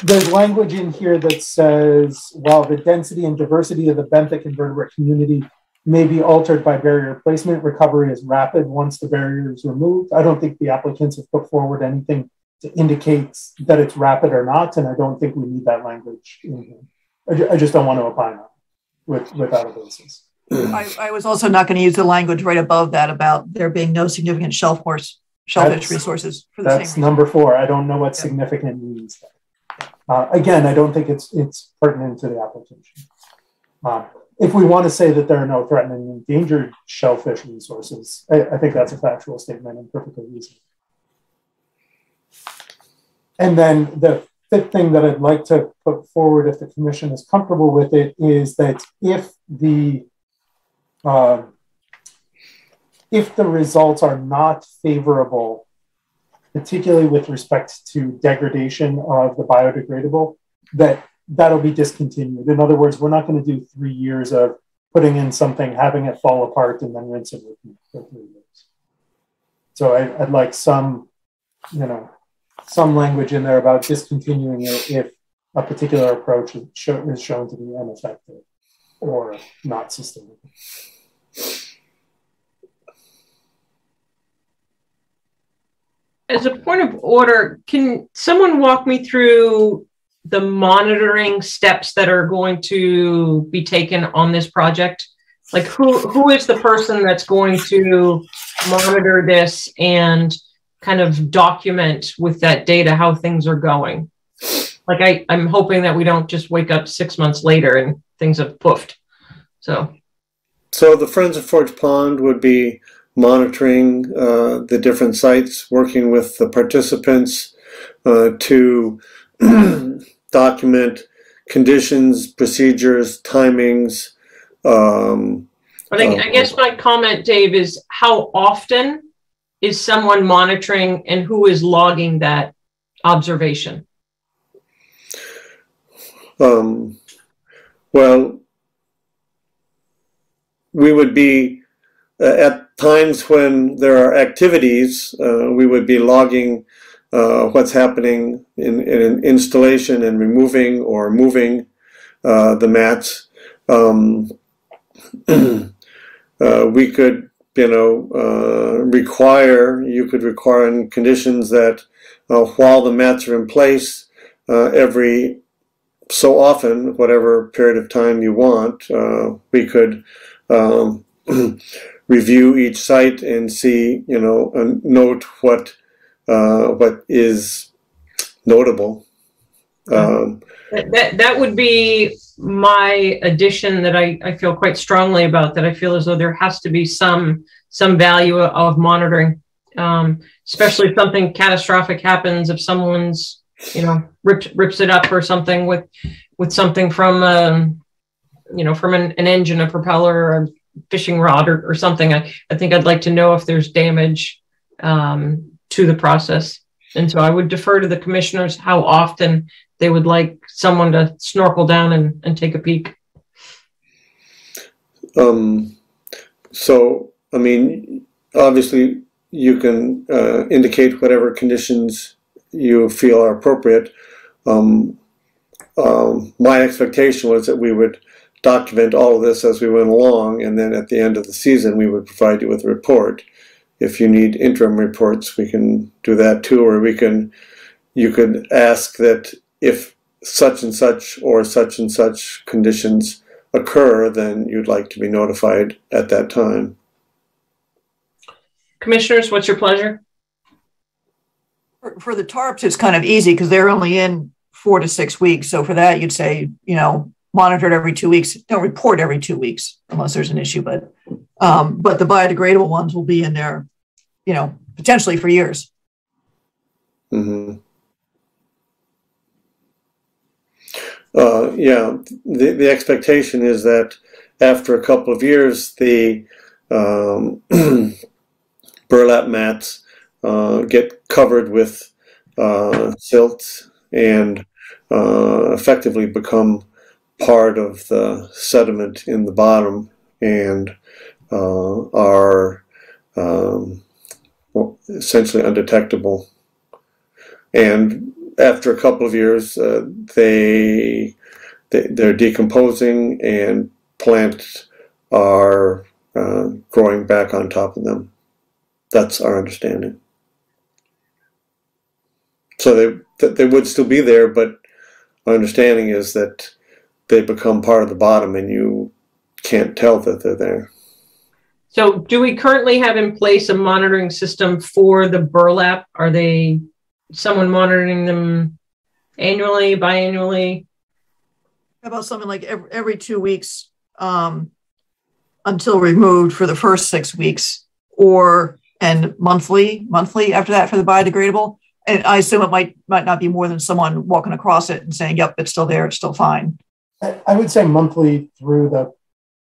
there's language in here that says, while the density and diversity of the benthic invertebrate community may be altered by barrier placement, recovery is rapid once the barrier is removed. I don't think the applicants have put forward anything to indicate that it's rapid or not, and I don't think we need that language in here. I just don't want to opine on it without a basis. I was also not going to use the language right above that about there being no significant shellfish resources for the same reason. Number 4. I don't know what significant means. Again, I don't think it's pertinent to the application. If we want to say that there are no threatened and endangered shellfish resources, I think that's a factual statement and perfectly reasonable. And then the fifth thing that I'd like to put forward, if the commission is comfortable with it, is that if the results are not favorable, particularly with respect to degradation of the biodegradable, that'll be discontinued. In other words, we're not going to do 3 years of putting in something, having it fall apart, and then rinse it for 3 years. So I'd like some language in there about discontinuing it if a particular approach is shown to be ineffective or not sustainable. As a point of order, can someone walk me through the monitoring steps that are going to be taken on this project? Like who is the person that's going to monitor this and kind of document with that data how things are going? Like I'm hoping that we don't just wake up 6 months later and things have poofed. So the Friends of Forge Pond would be monitoring the different sites, working with the participants to document conditions, procedures, timings. I guess my comment, Dave, is how often is someone monitoring and who is logging that observation? Well, we would be at times when there are activities, we would be logging what's happening in installation and removing or moving the mats. We could, you could require in conditions that while the mats are in place, every so often, whatever period of time you want, we could review each site and see, and note what is notable. That would be my addition that I feel quite strongly about, that I feel as though there has to be some value of monitoring, especially if something catastrophic happens, if someone's, rips it up or something with something from, from an engine, a propeller, or a fishing rod or something. I think I'd like to know if there's damage to the process. And so I would defer to the commissioners how often they would like someone to snorkel down and take a peek. So, I mean, obviously you can indicate whatever conditions you feel are appropriate. My expectation was that we would document all of this as we went along, and then at the end of the season we would provide you with a report. If you need interim reports, we can do that too, or you could ask that if such and such or such and such conditions occur, then you'd like to be notified at that time. Commissioners, what's your pleasure? For the tarps, it's kind of easy because they're only in 4 to 6 weeks. So for that, you'd say, monitor it every 2 weeks. Don't report every 2 weeks unless there's an issue. But the biodegradable ones will be in there, potentially for years. Mm-hmm. Yeah, the expectation is that after a couple of years, the burlap mats get covered with silt and effectively become part of the sediment in the bottom and are essentially undetectable. And after a couple of years, they're decomposing and plants are growing back on top of them. That's our understanding. So they would still be there, but our understanding is that they become part of the bottom and you can't tell that they're there. So do we currently have in place a monitoring system for the burlap? Are they someone monitoring them annually, biannually? How about something like every 2 weeks until removed for the first 6 weeks, and monthly after that for the biodegradable? And I assume it might not be more than someone walking across it and saying, yep, it's still there, it's still fine. I would say monthly through the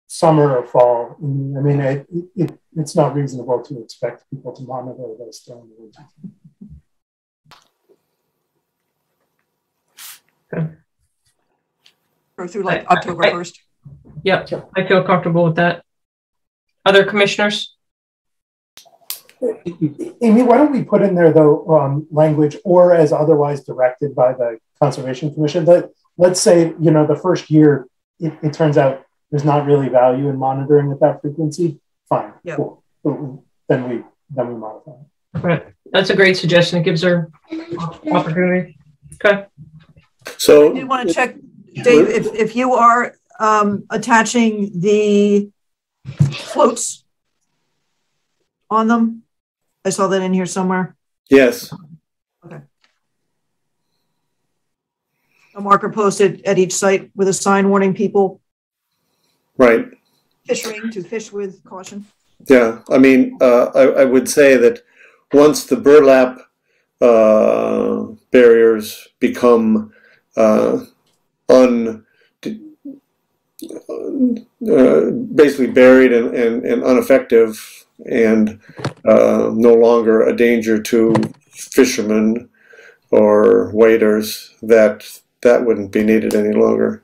summer or fall. I mean, it's not reasonable to expect people to monitor this during the winter. Okay. Or through like October 1st. Yep, I feel comfortable with that. Other commissioners? Amy, why don't we put in there, though, language or as otherwise directed by the Conservation Commission? Let's say, the first year, it turns out there's not really value in monitoring at that frequency. Fine. Yep. Cool. Then we modify it. Right. That's a great suggestion. It gives her opportunity. Okay. So I did want to check, Dave, if you are attaching the floats on them. I saw that in here somewhere. Yes. Okay. A marker posted at each site with a sign warning people. Right. Fishing to fish with caution. Yeah, I mean, I would say that once the burlap barriers become basically buried and ineffective and no longer a danger to fishermen or waders, that wouldn't be needed any longer.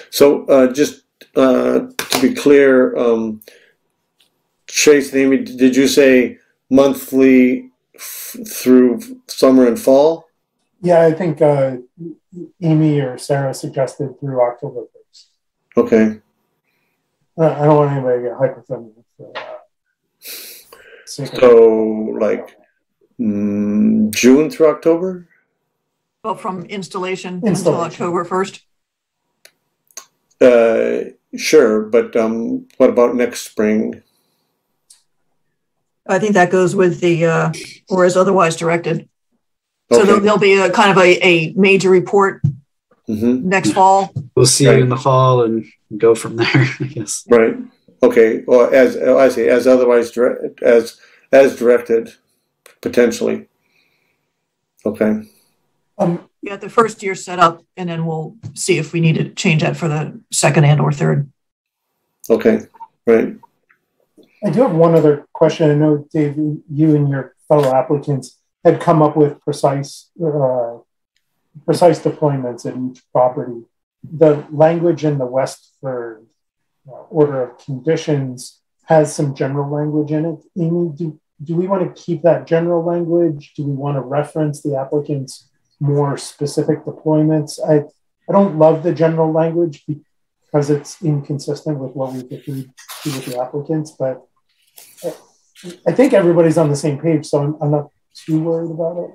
So just to be clear, Chase and Amy, did you say monthly through summer and fall? Yeah, I think Amy or Sarah suggested through October 1st. Okay. I don't want anybody to get hypothermia. So, like June through October? Well, from installation until October 1st? Sure, but what about next spring? I think that goes with the, or as otherwise directed. So Okay. there'll be a kind of a major report next fall. We'll see you in the fall and go from there, I guess. Right. Okay. Well, as I say, as otherwise as directed, potentially. Okay. Yeah, the first year set up, and then we'll see if we need to change that for the second and or third. Okay. Right. I do have one other question. I know, Dave, you and your fellow applicants had come up with precise deployments at each property. The language in the Westford order of conditions has some general language in it. Amy, do we want to keep that general language? Do we want to reference the applicant's more specific deployments? I don't love the general language because it's inconsistent with what we've agreed to with the applicants, but I think everybody's on the same page, so I'm not too worried about it.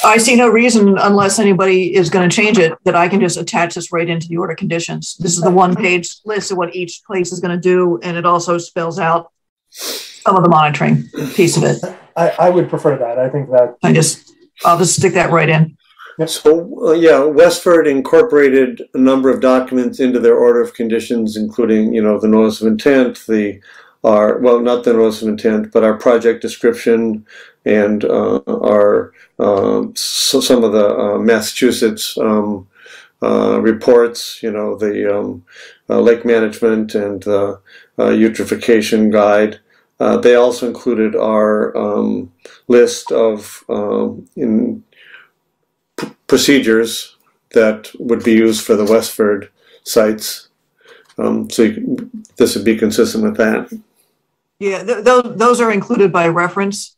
I see no reason, unless anybody is going to change it, that I can just attach this right into the order conditions. This is the one-page list of what each place is going to do, and it also spells out some of the monitoring piece of it. I would prefer that. I think that I'll just stick that right in. So yeah, Westford incorporated a number of documents into their order of conditions, including the notice of intent, not the notice of intent, but our project description and our some of the Massachusetts reports, the lake management and the eutrophication guide. They also included our list of procedures that would be used for the Westford sites. This would be consistent with that. Yeah, those are included by reference.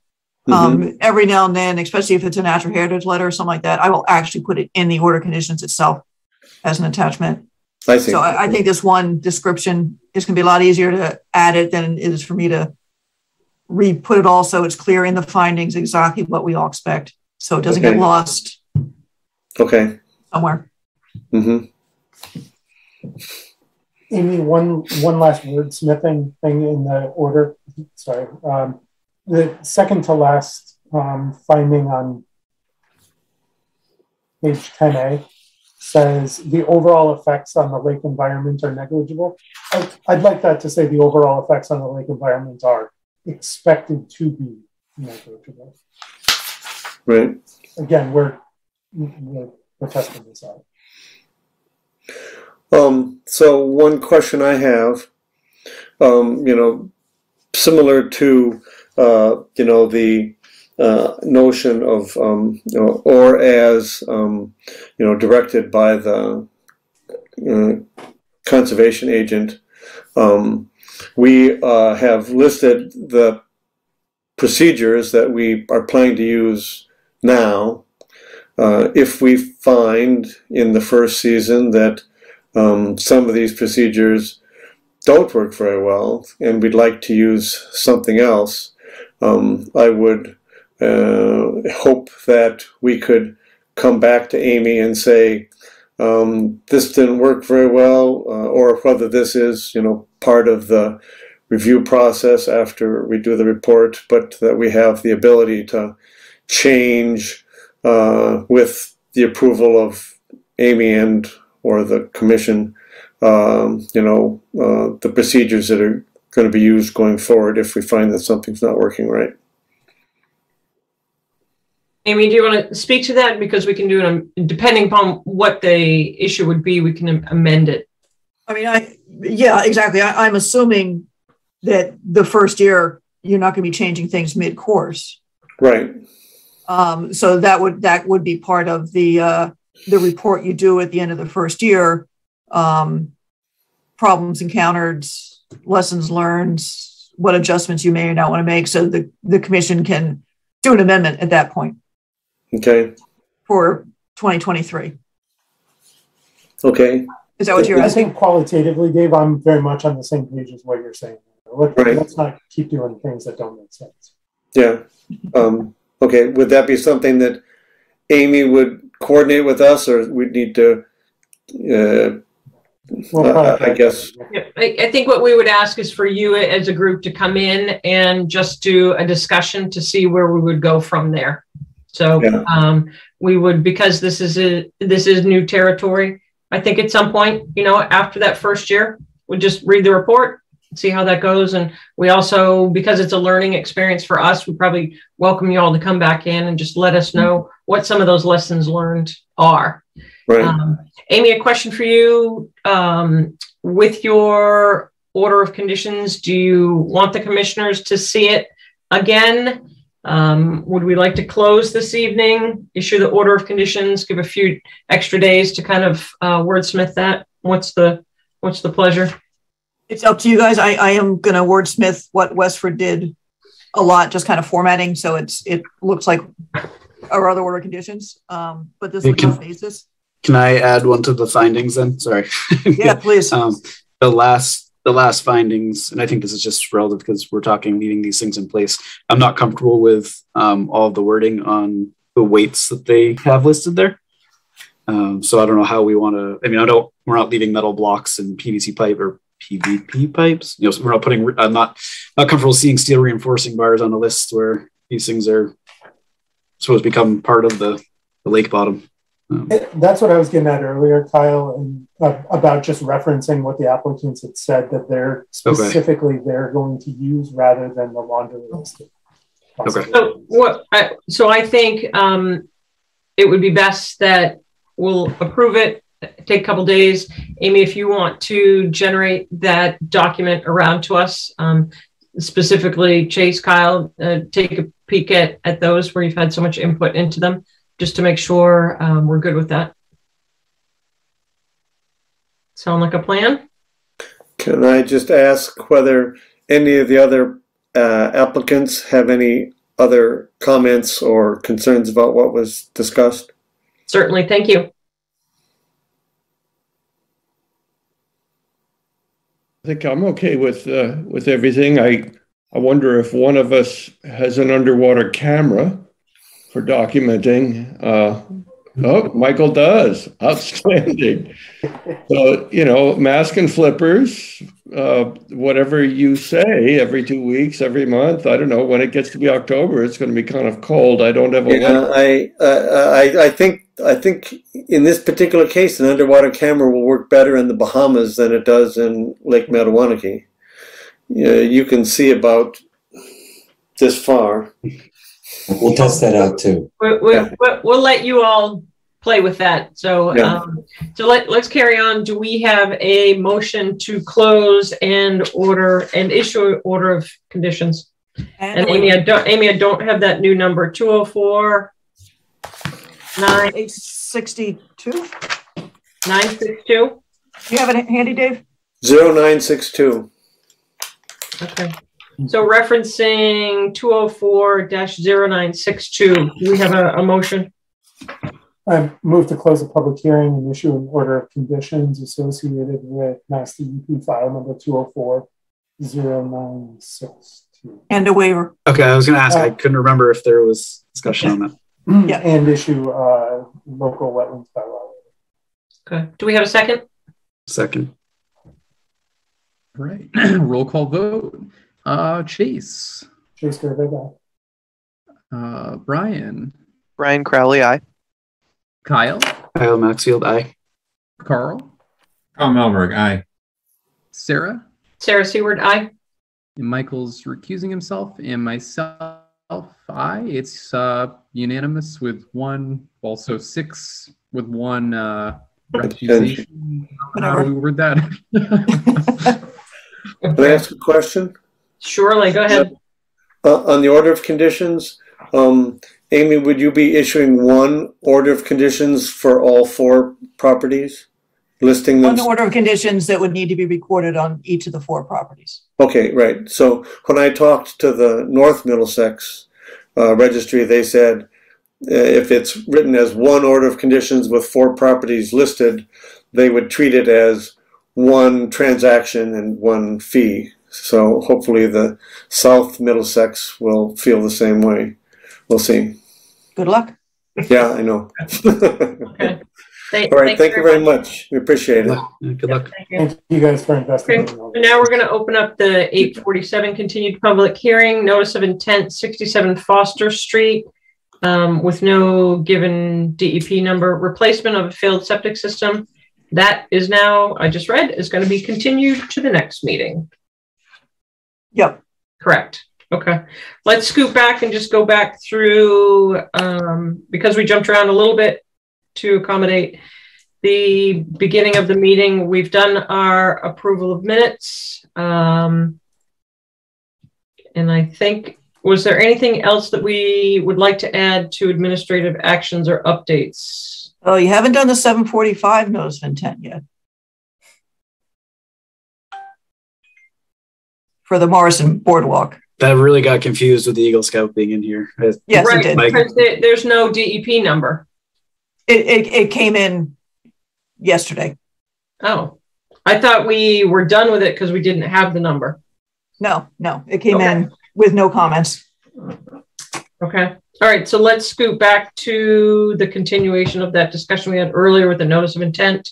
Every now and then, especially if it's a natural heritage letter or something like that, I will actually put it in the order conditions itself as an attachment. I see. So I think this one description is going to be a lot easier to add it than it is for me to re-put it all so it's clear in the findings exactly what we all expect, so it doesn't get lost somewhere. Amy, one last wordsmithing thing in the order. Sorry. The second to last finding on page 10A says the overall effects on the lake environment are negligible. I'd like that to say the overall effects on the lake environment are expected to be negligible. Right. Again, we're testing this out. So one question I have, similar to the notion of or as directed by the conservation agent, we have listed the procedures that we are planning to use now. If we find in the first season that some of these procedures don't work very well and we'd like to use something else, I would hope that we could come back to Amy and say, this didn't work very well, or whether this is, part of the review process after we do the report, but that we have the ability to change with the approval of Amy or the commission, the procedures that are going to be used going forward if we find that something's not working right. Amy, do you want to speak to that? Because we can do it, depending upon what the issue would be, we can amend it. I mean, yeah, exactly. I'm assuming that the first year, you're not going to be changing things mid-course. Right. So that would be part of the report you do at the end of the first year. Problems encountered, lessons learned, what adjustments you may or not want to make, so the commission can do an amendment at that point. Okay. For 2023. Okay. Is that what you're asking? I think qualitatively, Dave, I'm very much on the same page as what you're saying. Let's not keep doing things that don't make sense. Yeah. Okay. Would that be something that Amy would coordinate with us, or we'd need to? I guess. Yeah, I think what we would ask is for you as a group to come in and just do a discussion to see where we would go from there. So we would, because this is new territory. I think at some point, after that first year, we'll just read the report, see how that goes. And we also, because it's a learning experience for us, we probably welcome you all to come back in and just let us know what some of those lessons learned are. Right. Amy, a question for you. With your order of conditions, do you want the commissioners to see it again? Would we like to close this evening, issue the order of conditions, give a few extra days to kind of wordsmith that? What's the pleasure? It's up to you guys. I am going to wordsmith what Westford did a lot, just kind of formatting, so it looks like our other order of conditions. But this looks on basis. Can I add one to the findings then? Sorry. Yeah, please. The last findings, and I think this is just relative because we're talking needing these things in place. I'm not comfortable with all of the wording on the weights that they have listed there. So I don't know how we want to. I mean, we're not leaving metal blocks and PVC pipe or PVP pipes. So we're not putting. I'm not comfortable seeing steel reinforcing bars on a list where these things are supposed to become part of the lake bottom. That's what I was getting at earlier, Kyle, and about just referencing what the applicants had said that they're specifically they're going to use rather than the laundry list. Okay. So I think it would be best that we'll approve it, take a couple days. Amy, if you want to generate that document around to us, specifically Chase, Kyle, take a peek at those where you've had so much input into them, just to make sure we're good with that. Sound like a plan? Can I just ask whether any of the other applicants have any other comments or concerns about what was discussed? Certainly, thank you. I think I'm okay with everything. I wonder if one of us has an underwater camera for documenting. Oh, Michael does. Outstanding. So, mask and flippers, whatever you say, every 2 weeks, every month. I don't know. When it gets to be October, it's going to be kind of cold. I don't have a I think in this particular case, an underwater camera will work better in the Bahamas than it does in Lake Mattawanakee. You can see about this far. We'll test that out too. We'll let you all play with that. So, let's carry on. Do we have a motion to close and issue order of conditions? And Amy, I don't have that new number. 204 962. 962. Do you have it handy, Dave? 0962. Okay. So referencing 204-0962, do we have a motion? I move to close the public hearing and issue an order of conditions associated with Mass DEP file number 204-0962. And a waiver. Okay, I was going to ask. I couldn't remember if there was discussion on that. Yeah, and issue local wetlands bylaw. Okay. Do we have a second? Second. All right. Roll call vote. Chase. Chase Gervais, aye. Brian. Brian Crowley, aye. Kyle. Kyle Maxfield, aye. Carl. Carl Melberg, aye. Sarah. Sarah Seward, aye. And Michael's recusing himself, and myself, aye. It's unanimous with one, also 6 with one recusation. How do we word that? Can I ask a question? Surely, go ahead. On the order of conditions, Amy, would you be issuing one order of conditions for all 4 properties? listing them. One order of conditions that would need to be recorded on each of the 4 properties. Okay, right. So when I talked to the North Middlesex registry, they said if it's written as one order of conditions with 4 properties listed, they would treat it as one transaction and one fee. So hopefully the South Middlesex will feel the same way. We'll see. Good luck. Yeah, I know. Okay. All right, thank you very much. We appreciate it. Good luck. Thank you guys for investing. Okay. So now we're going to open up the 847 continued public hearing, notice of intent, 67 Foster Street, with no given DEP number, replacement of a failed septic system. That is now, I just read, is going to be continued to the next meeting. Yep. Correct. Okay. Let's scoot back and just go back through, because we jumped around a little bit to accommodate the beginning of the meeting. We've done our approval of minutes. And I think, was there anything else that we would like to add to administrative actions or updates? Oh, you haven't done the 745 notice of intent yet. For the Morrison Boardwalk. That really got confused with the Eagle Scout being in here. Yes, right, it did. because there's no DEP number. It came in yesterday. Oh, I thought we were done with it because we didn't have the number. No, it came in with no comments. Okay. All right. So let's scoot back to the continuation of that discussion we had earlier with the notice of intent.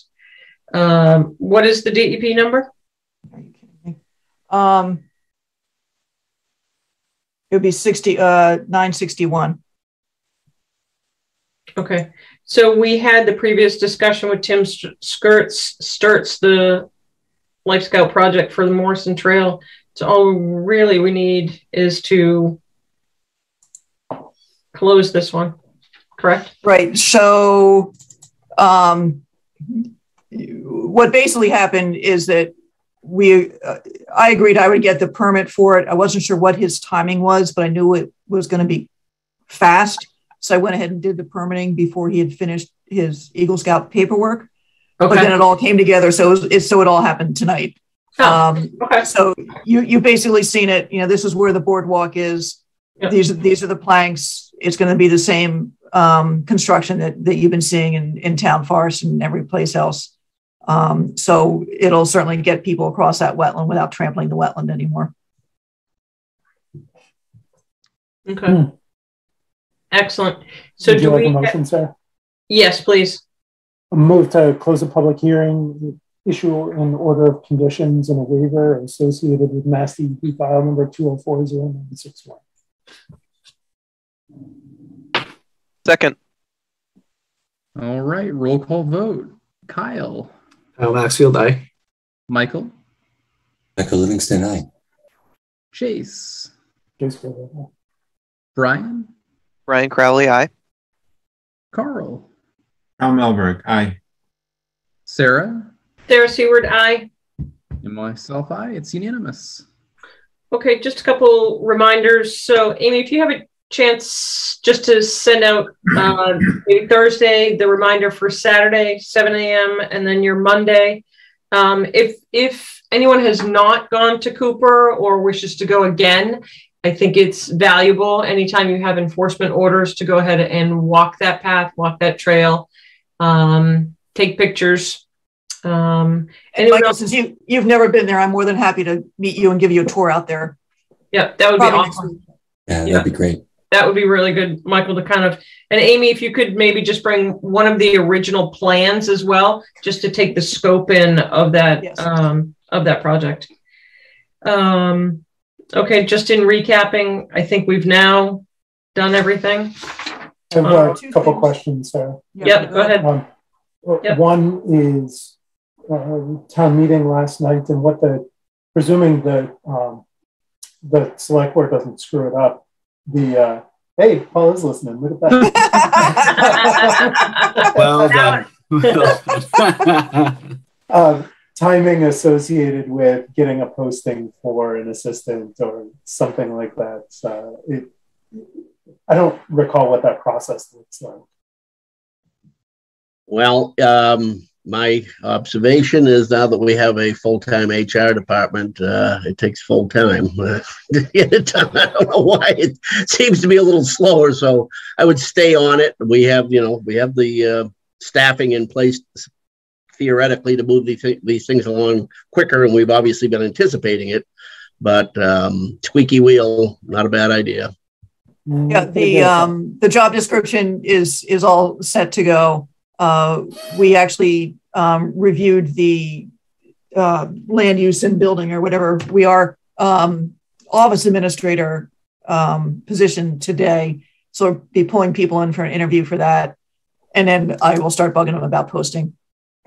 What is the DEP number? Are you kidding me? It would be 961. Okay. So we had the previous discussion with Tim Sturts, the Life Scout project for the Morrison Trail. So all really we need is to close this one, correct? Right. So what basically happened is that I agreed I would get the permit for it. I wasn't sure what his timing was, but I knew it was going to be fast. So I went ahead and did the permitting before he had finished his Eagle Scout paperwork. Okay. But then it all came together. So it all happened tonight. Okay. So you basically seen it. You know, this is where the boardwalk is. Yep. These are the planks. It's going to be the same construction that you've been seeing in Town Forest and every place else. So it'll certainly get people across that wetland without trampling the wetland anymore. Okay. Excellent. So do you like a motion, sir? Yes, please. A move to close a public hearing, issue an order of conditions and a waiver associated with Mass DEP file number 2040961. Second. All right, roll call vote. Kyle. Kyle Maxfield, aye. Michael. Michael Livingston, aye. Chase. Brian. Brian Crowley, aye. Carl. Carl Melberg, aye. Sarah. Sarah Seward, aye. And myself, aye. It's unanimous. Okay, just a couple reminders. So, Amy, if you have a chance just to send out maybe Thursday the reminder for Saturday 7 a.m. and then your Monday. If anyone has not gone to Cooper or wishes to go again, I think it's valuable anytime you have enforcement orders to go ahead and walk that path, walk that trail, take pictures. And Michael, since you've never been there, I'm more than happy to meet you and give you a tour out there. Yeah, that would be awesome. Yeah, that'd be great. That would be really good, Michael, to kind of, and Amy, if you could maybe just bring one of the original plans as well, just to take the scope in of that, yes. Of that project. Okay, just in recapping, I think we've now done everything. I have a couple questions, Sarah. Yep, go ahead. Yep. One is town meeting last night and what presuming the select board doesn't screw it up, hey, Paul is listening. Look at that. Well done. Timing associated with getting a posting for an assistant or something like that. I don't recall what that process looks like. Well, my observation is now that we have a full-time HR department, it takes full time to get it done. I don't know why it seems to be a little slower. So I would stay on it. We have the staffing in place theoretically to move these things along quicker, and we've obviously been anticipating it. But squeaky wheel, not a bad idea. Yeah, the job description is all set to go. We actually reviewed the land use and building or whatever we are office administrator position today. So we'll be pulling people in for an interview for that. And then I will start bugging them about posting.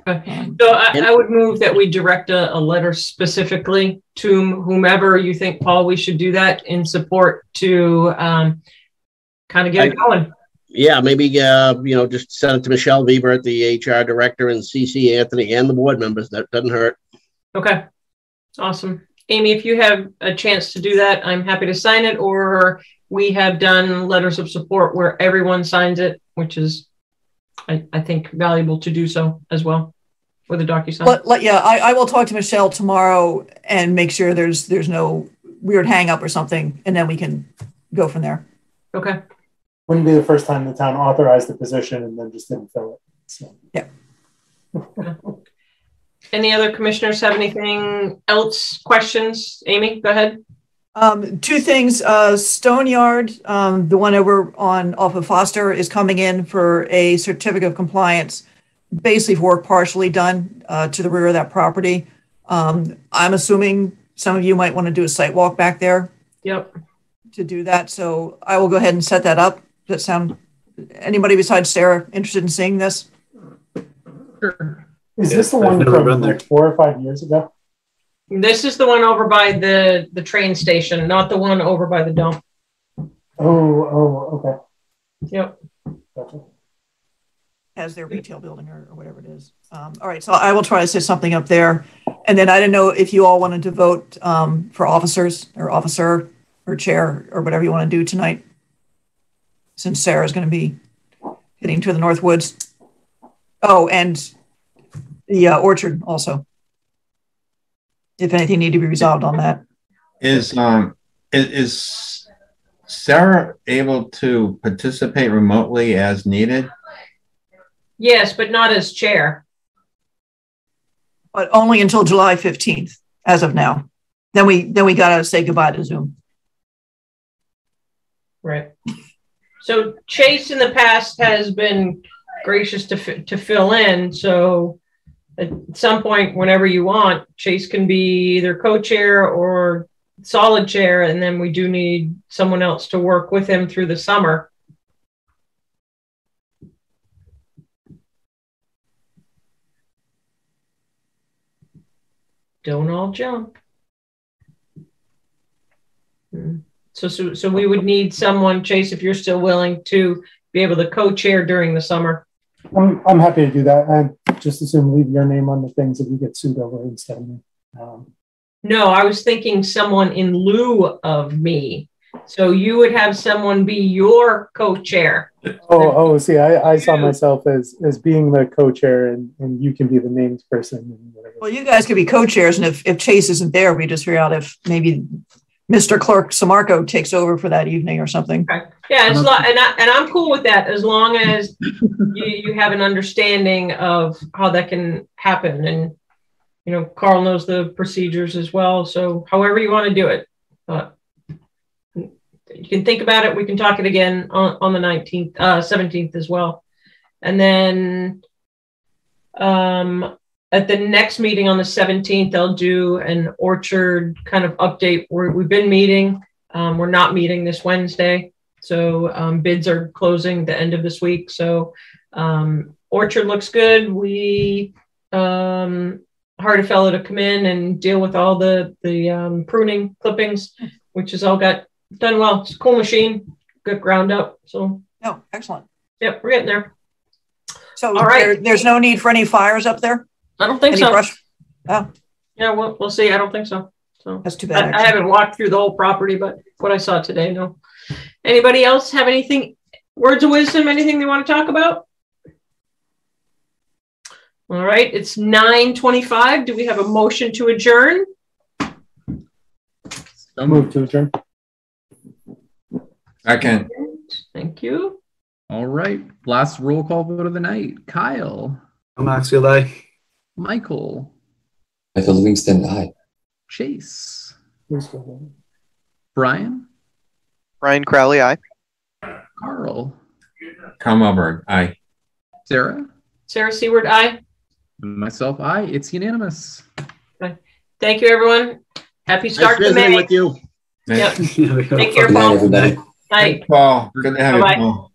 Okay. So I would move that we direct a letter specifically to whomever you think, Paul, we should do that in support to kind of get it going. Yeah, maybe, just send it to Michelle Weaver, the HR director, and CC Anthony and the board members. That doesn't hurt. Okay. Awesome. Amy, if you have a chance to do that, I'm happy to sign it, or we have done letters of support where everyone signs it, which is, I think, valuable to do so as well with a DocuSign. Yeah, I will talk to Michelle tomorrow and make sure there's no weird hang up or something, and then we can go from there. Okay. Wouldn't be the first time the town authorized the position and then just didn't fill it. So. Yeah. Any other commissioners have anything else? Questions? Amy, go ahead. Two things. Stoneyard, the one over off of Foster, is coming in for a certificate of compliance, basically for work partially done to the rear of that property. I'm assuming some of you might want to do a site walk back there. Yep. To do that, so I will go ahead and set that up. Does that sound? Anybody besides Sarah interested in seeing this? Sure. Is this the one from like 4 or 5 years ago? This is the one over by the train station, not the one over by the dump. Oh, okay. Yep. Gotcha. As their retail building or whatever it is. All right, so I will try to set something up there. And then I don't know if you all wanted to vote for officers or officer or chair or whatever you want to do tonight, since Sarah's going to be heading to the North Woods. Oh, and the orchard also. If anything need to be resolved on that. Is Sarah able to participate remotely as needed? Yes, but not as chair. But only until July 15th, as of now. Then we got to say goodbye to Zoom. Right. So Chase in the past has been gracious to fill in. So at some point, whenever you want, Chase can be either co-chair or solid chair, and then we do need someone else to work with him through the summer. Don't all jump. So we would need someone, Chase, if you're still willing to be able to co-chair during the summer. I'm happy to do that. And just assume leave your name on the things if you get sued over instead of me. No, I was thinking someone in lieu of me. So you would have someone be your co-chair. See, I saw myself as being the co-chair and you can be the named person. And whatever. Well, you guys could be co-chairs, and if Chase isn't there, we just figure out if maybe Mr. Clerk Samarco takes over for that evening or something. Okay. Yeah, and I'm cool with that as long as you have an understanding of how that can happen. And, Carl knows the procedures as well. So however you want to do it, but you can think about it. We can talk it again on the 19th, 17th as well. And then at the next meeting on the 17th, I'll do an orchard kind of update. We've been meeting. We're not meeting this Wednesday. So bids are closing the end of this week. So orchard looks good. We hired a fellow to come in and deal with all the pruning clippings, which has all got done well. It's a cool machine, good ground up. So excellent. Yep, we're getting there. So all right. There's no need for any fires up there? I don't think so. Brush? Oh. Yeah, we'll see. I don't think so. So that's too bad. I haven't walked through the whole property, but what I saw today, no. Anybody else have anything, words of wisdom, anything they want to talk about? All right, it's 9:25. Do we have a motion to adjourn? Move to adjourn. Second. Thank you. All right. Last roll call vote of the night. Kyle. Maxfield, aye. Michael. Michael Livingston, aye. Chase. Brian. Brian Crowley, aye. Carl. Kammerberg, aye. Sarah. Sarah Seward, aye. Myself, aye. It's unanimous. Okay. Thank you, everyone. Happy start to May. With you. Yep. Good Take care, night, Paul. everybody. Night. Paul, good to have you, Bye-bye. Paul.